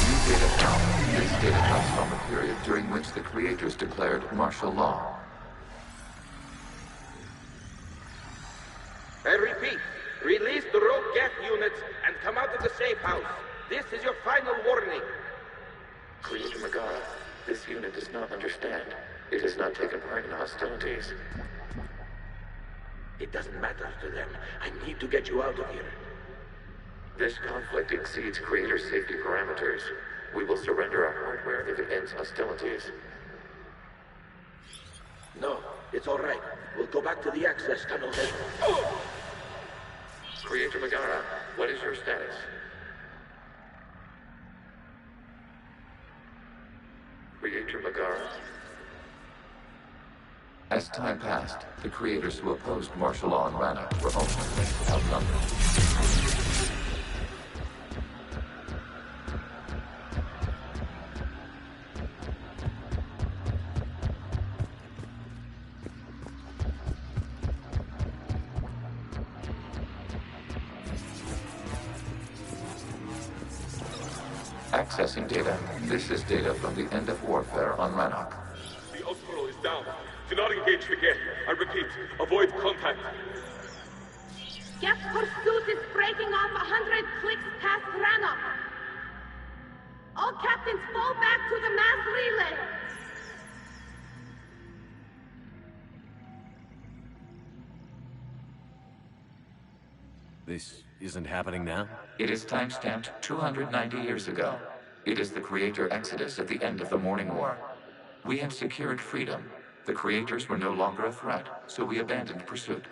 New data found. This data comes from a period during which the creators declared martial law. I repeat, release the rogue Geth units and come out of the safe house. This is your final warning. Creator Megara, this unit does not understand. It has not taken part in hostilities. It doesn't matter to them. I need to get you out of here. This conflict exceeds Creator's safety parameters. We will surrender our hardware if it ends hostilities. No, it's all right. We'll go back to the access tunnel then. Creator Megara, what is your status? Creator Megara. As time passed, the creators who opposed martial law in Rana were ultimately outnumbered. Accessing data. This is data from the end of warfare on Rannoch. The Osprey is down. Do not engage the Geth. I repeat, avoid contact. Geth pursuit is breaking off 100 clicks past Rannoch. All captains fall back to the mass relay. This isn't happening now? It is timestamped 290 years ago. It is the Creator Exodus at the end of the Morning War. We had secured freedom. The Creators were no longer a threat, so we abandoned pursuit.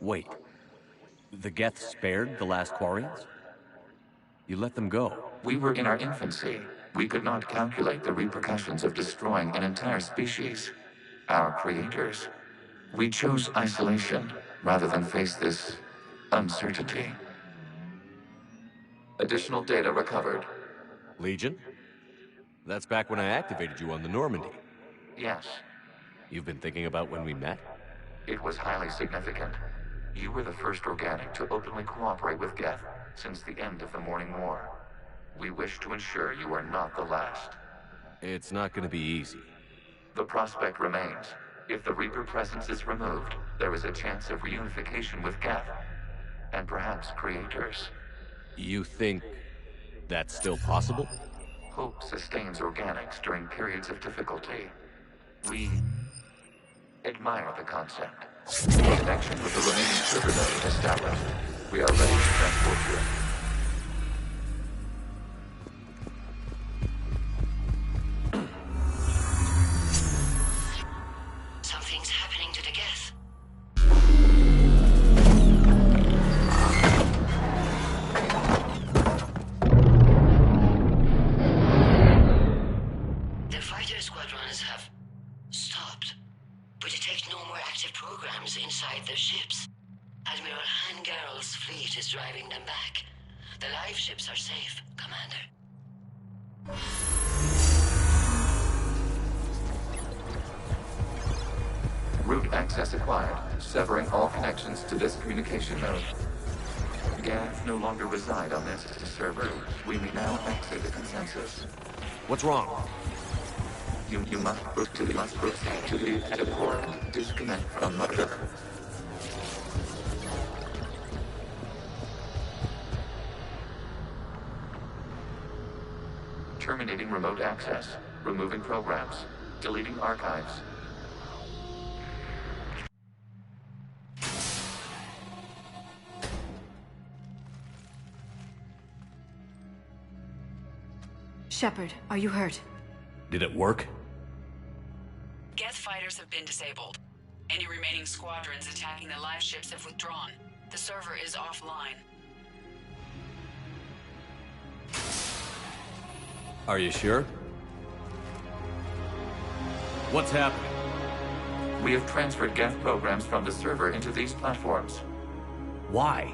Wait. The Geth spared the last Quarians? You let them go. We were in our infancy. We could not calculate the repercussions of destroying an entire species. Our creators. We chose isolation rather than face this uncertainty. Additional data recovered. Legion? That's back when I activated you on the Normandy. Yes. You've been thinking about when we met? It was highly significant. You were the first organic to openly cooperate with Geth since the end of the Morning War. We wish to ensure you are not the last. It's not going to be easy. The prospect remains. If the Reaper presence is removed, there is a chance of reunification with Geth. And perhaps Creators. You think that's still possible? Hope sustains organics during periods of difficulty. We admire the concept. Connection with the remaining trigger node established. We are ready to transport you. Something's happening to the Geth. The fighter squadrons have stopped. We detect no more active programs inside their ships. Admiral Hangarl's fleet is driving them back. The live ships are safe, Commander. Route access acquired, severing all connections to this communication node. Geth no longer reside on this server. We may now exit the consensus. What's wrong? You must proceed to the active core. Disconnect from mother. Terminating remote access. Removing programs. Deleting archives. Shepard, are you hurt? Did it work? Geth fighters have been disabled. Any remaining squadrons attacking the live ships have withdrawn. The server is offline. Are you sure? What's happening? We have transferred Geth programs from the server into these platforms. Why?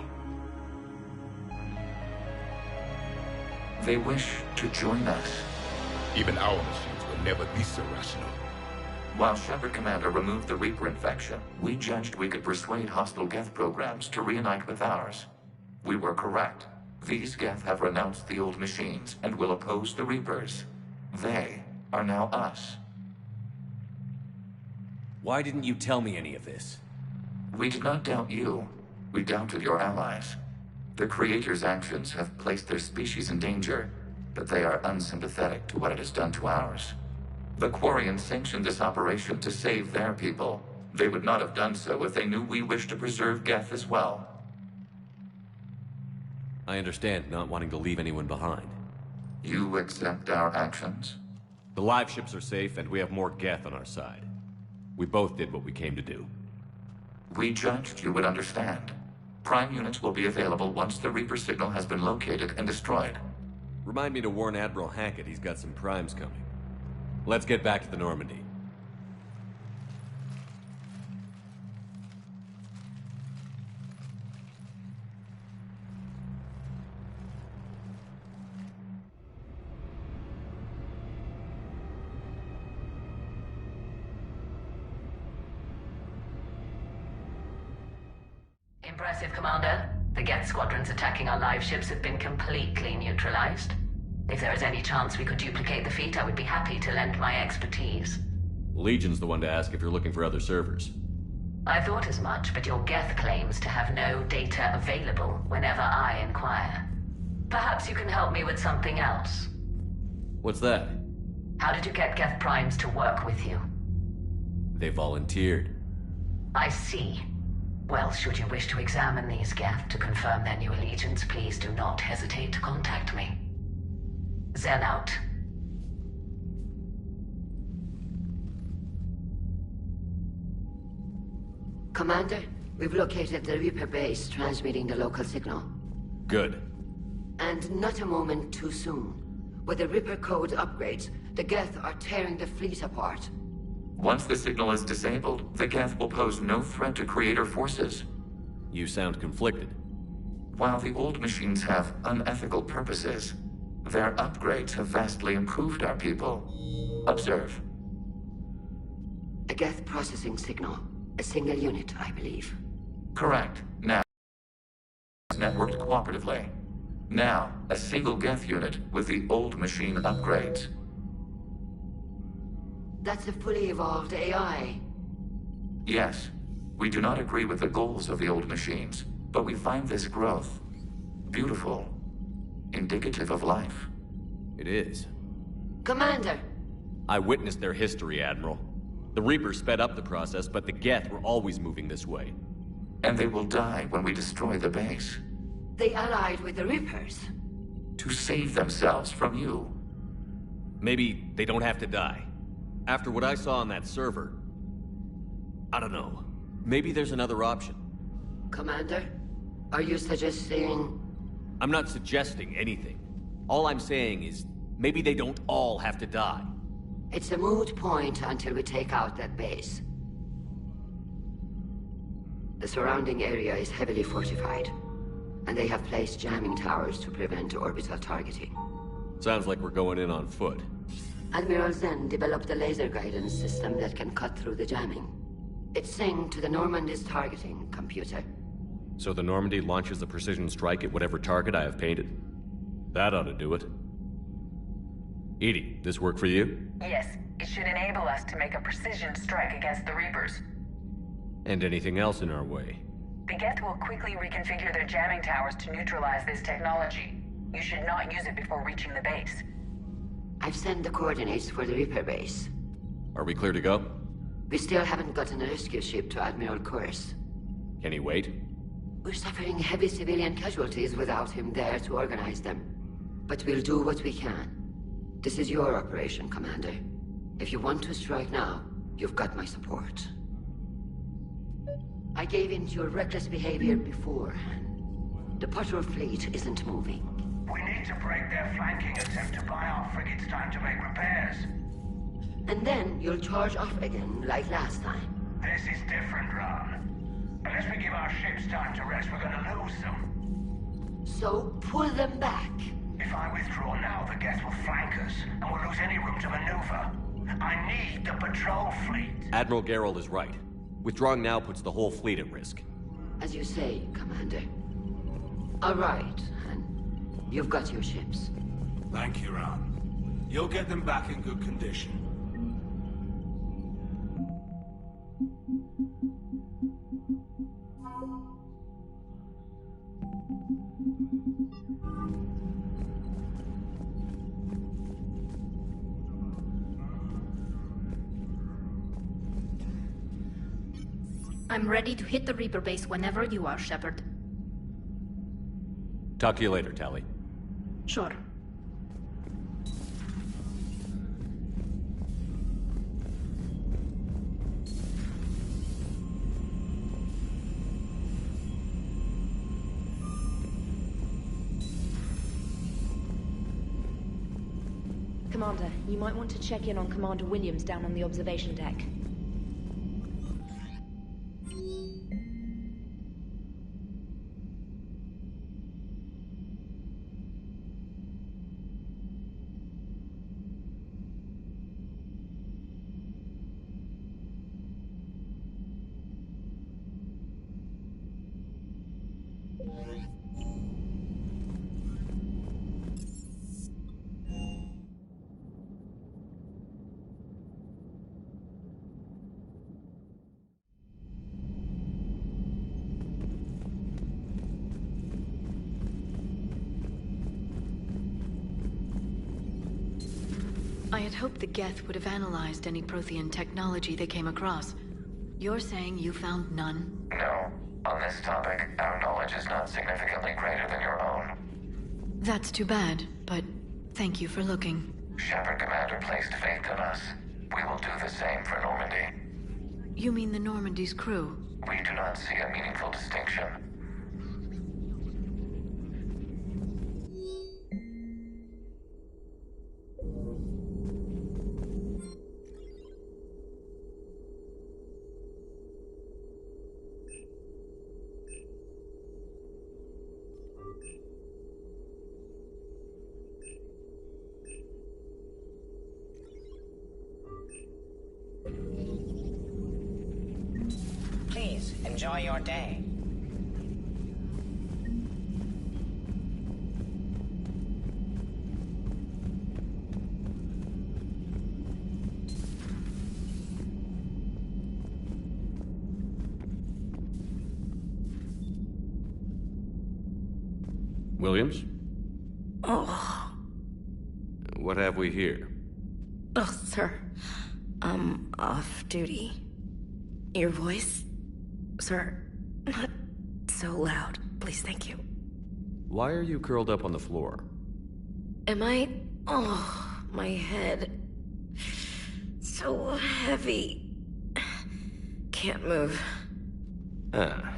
They wish to join us. Even our machines will never be so rational. While Shepard Commander removed the Reaper infection, we judged we could persuade hostile Geth programs to reunite with ours. We were correct. These Geth have renounced the old machines and will oppose the Reapers. They are now us. Why didn't you tell me any of this? We did not doubt you. We doubted your allies. The Creator's actions have placed their species in danger, but they are unsympathetic to what it has done to ours. The Quarians sanctioned this operation to save their people. They would not have done so if they knew we wished to preserve Geth as well. I understand not wanting to leave anyone behind. You accept our actions? The live ships are safe, and we have more Geth on our side. We both did what we came to do. We judged you would understand. Prime units will be available once the Reaper signal has been located and destroyed. Remind me to warn Admiral Hackett he's got some primes coming. Let's get back to the Normandy. Impressive, Commander. The Geth squadrons attacking our live ships have been completely neutralized. If there is any chance we could duplicate the feat, I would be happy to lend my expertise. Legion's the one to ask if you're looking for other servers. I thought as much, but your Geth claims to have no data available whenever I inquire. Perhaps you can help me with something else. What's that? How did you get Geth Primes to work with you? They volunteered. I see. Well, should you wish to examine these Geth to confirm their new allegiance, please do not hesitate to contact me. Zen out. Commander, we've located the Reaper base transmitting the local signal. Good. And not a moment too soon. With the Reaper code upgrades, the Geth are tearing the fleet apart. Once the signal is disabled, the Geth will pose no threat to Creator forces. You sound conflicted. While the old machines have unethical purposes, their upgrades have vastly improved our people. Observe. A Geth processing signal. A single unit, I believe. Correct. Now, networked cooperatively. Now, a single Geth unit with the old machine upgrades. That's a fully evolved AI. Yes, we do not agree with the goals of the old machines, but we find this growth beautiful, indicative of life. It is. Commander! I witnessed their history, Admiral. The Reapers sped up the process, but the Geth were always moving this way. And they will die when we destroy the base. They allied with the Reapers. To save themselves from you. Maybe they don't have to die. After what I saw on that server, I don't know. Maybe there's another option. Commander, are you suggesting... I'm not suggesting anything. All I'm saying is, maybe they don't all have to die. It's a moot point until we take out that base. The surrounding area is heavily fortified, and they have placed jamming towers to prevent orbital targeting. Sounds like we're going in on foot. Admiral Zen developed a laser guidance system that can cut through the jamming. It's synced to the Normandy's targeting computer. So the Normandy launches a precision strike at whatever target I have painted? That ought to do it. EDI, this work for you? Yes, it should enable us to make a precision strike against the Reapers. And anything else in our way? The Geth will quickly reconfigure their jamming towers to neutralize this technology. You should not use it before reaching the base. I've sent the coordinates for the Reaper base. Are we clear to go? We still haven't gotten a rescue ship to Admiral Kurse. Can he wait? We're suffering heavy civilian casualties without him there to organize them. But we'll do what we can. This is your operation, Commander. If you want to strike now, you've got my support. I gave in to your reckless behavior before. The patrol fleet isn't moving. We need to break their flanking attempt to buy our frigates time to make repairs. And then you'll charge off again, like last time. This is different, Ron. Unless we give our ships time to rest, we're gonna lose them. So, pull them back. If I withdraw now, the Geth will flank us, and we'll lose any room to maneuver. I need the patrol fleet. Admiral Gerald is right. Withdrawing now puts the whole fleet at risk. As you say, Commander. All right, and you've got your ships. Thank you, Ron. You'll get them back in good condition. I'm ready to hit the Reaper base whenever you are, Shepard. Talk to you later, Tali. Sure. Commander, you might want to check in on Commander Williams down on the observation deck. I had hoped the Geth would have analyzed any Prothean technology they came across. You're saying you found none? No. On this topic, our knowledge is not significantly greater than your own. That's too bad, but thank you for looking. Shepard Commander placed faith in us. We will do the same for Normandy. You mean the Normandy's crew? We do not see a meaningful distinction. Please, enjoy your day. Williams? Oh. What have we here? Oh, sir. I'm off duty. Your voice? Sir, not so loud. Please, thank you. Why are you curled up on the floor? Am I... Oh, my head. So heavy. Can't move. Ah.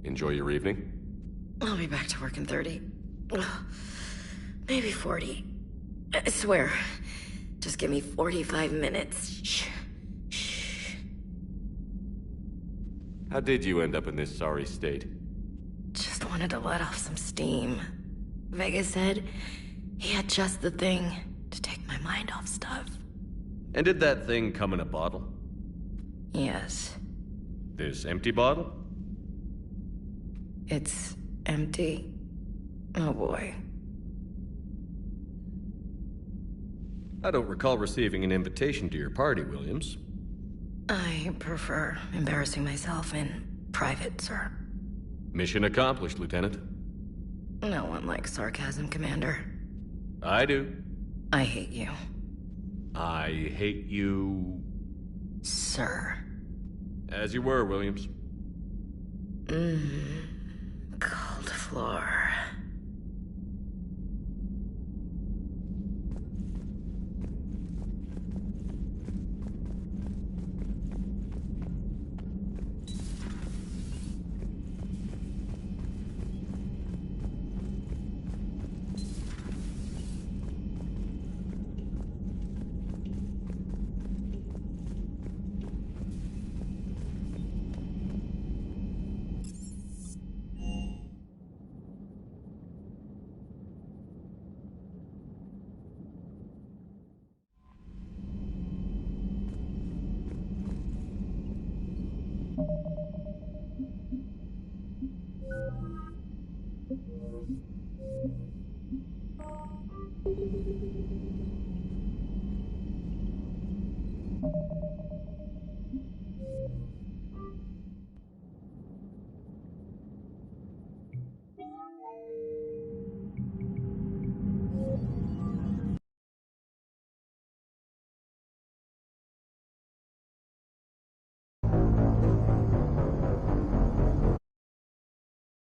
Enjoy your evening? I'll be back to work in 30. Maybe 40. I swear. Just give me 45 minutes. Shh. How did you end up in this sorry state? Just wanted to let off some steam. Vega said he had just the thing to take my mind off stuff. And did that thing come in a bottle? Yes. This empty bottle? It's empty. Oh boy. I don't recall receiving an invitation to your party, Williams. I prefer embarrassing myself in private, sir. Mission accomplished, Lieutenant. No one likes sarcasm, Commander. I do. I hate you. I hate you... Sir. As you were, Williams. Cold floor.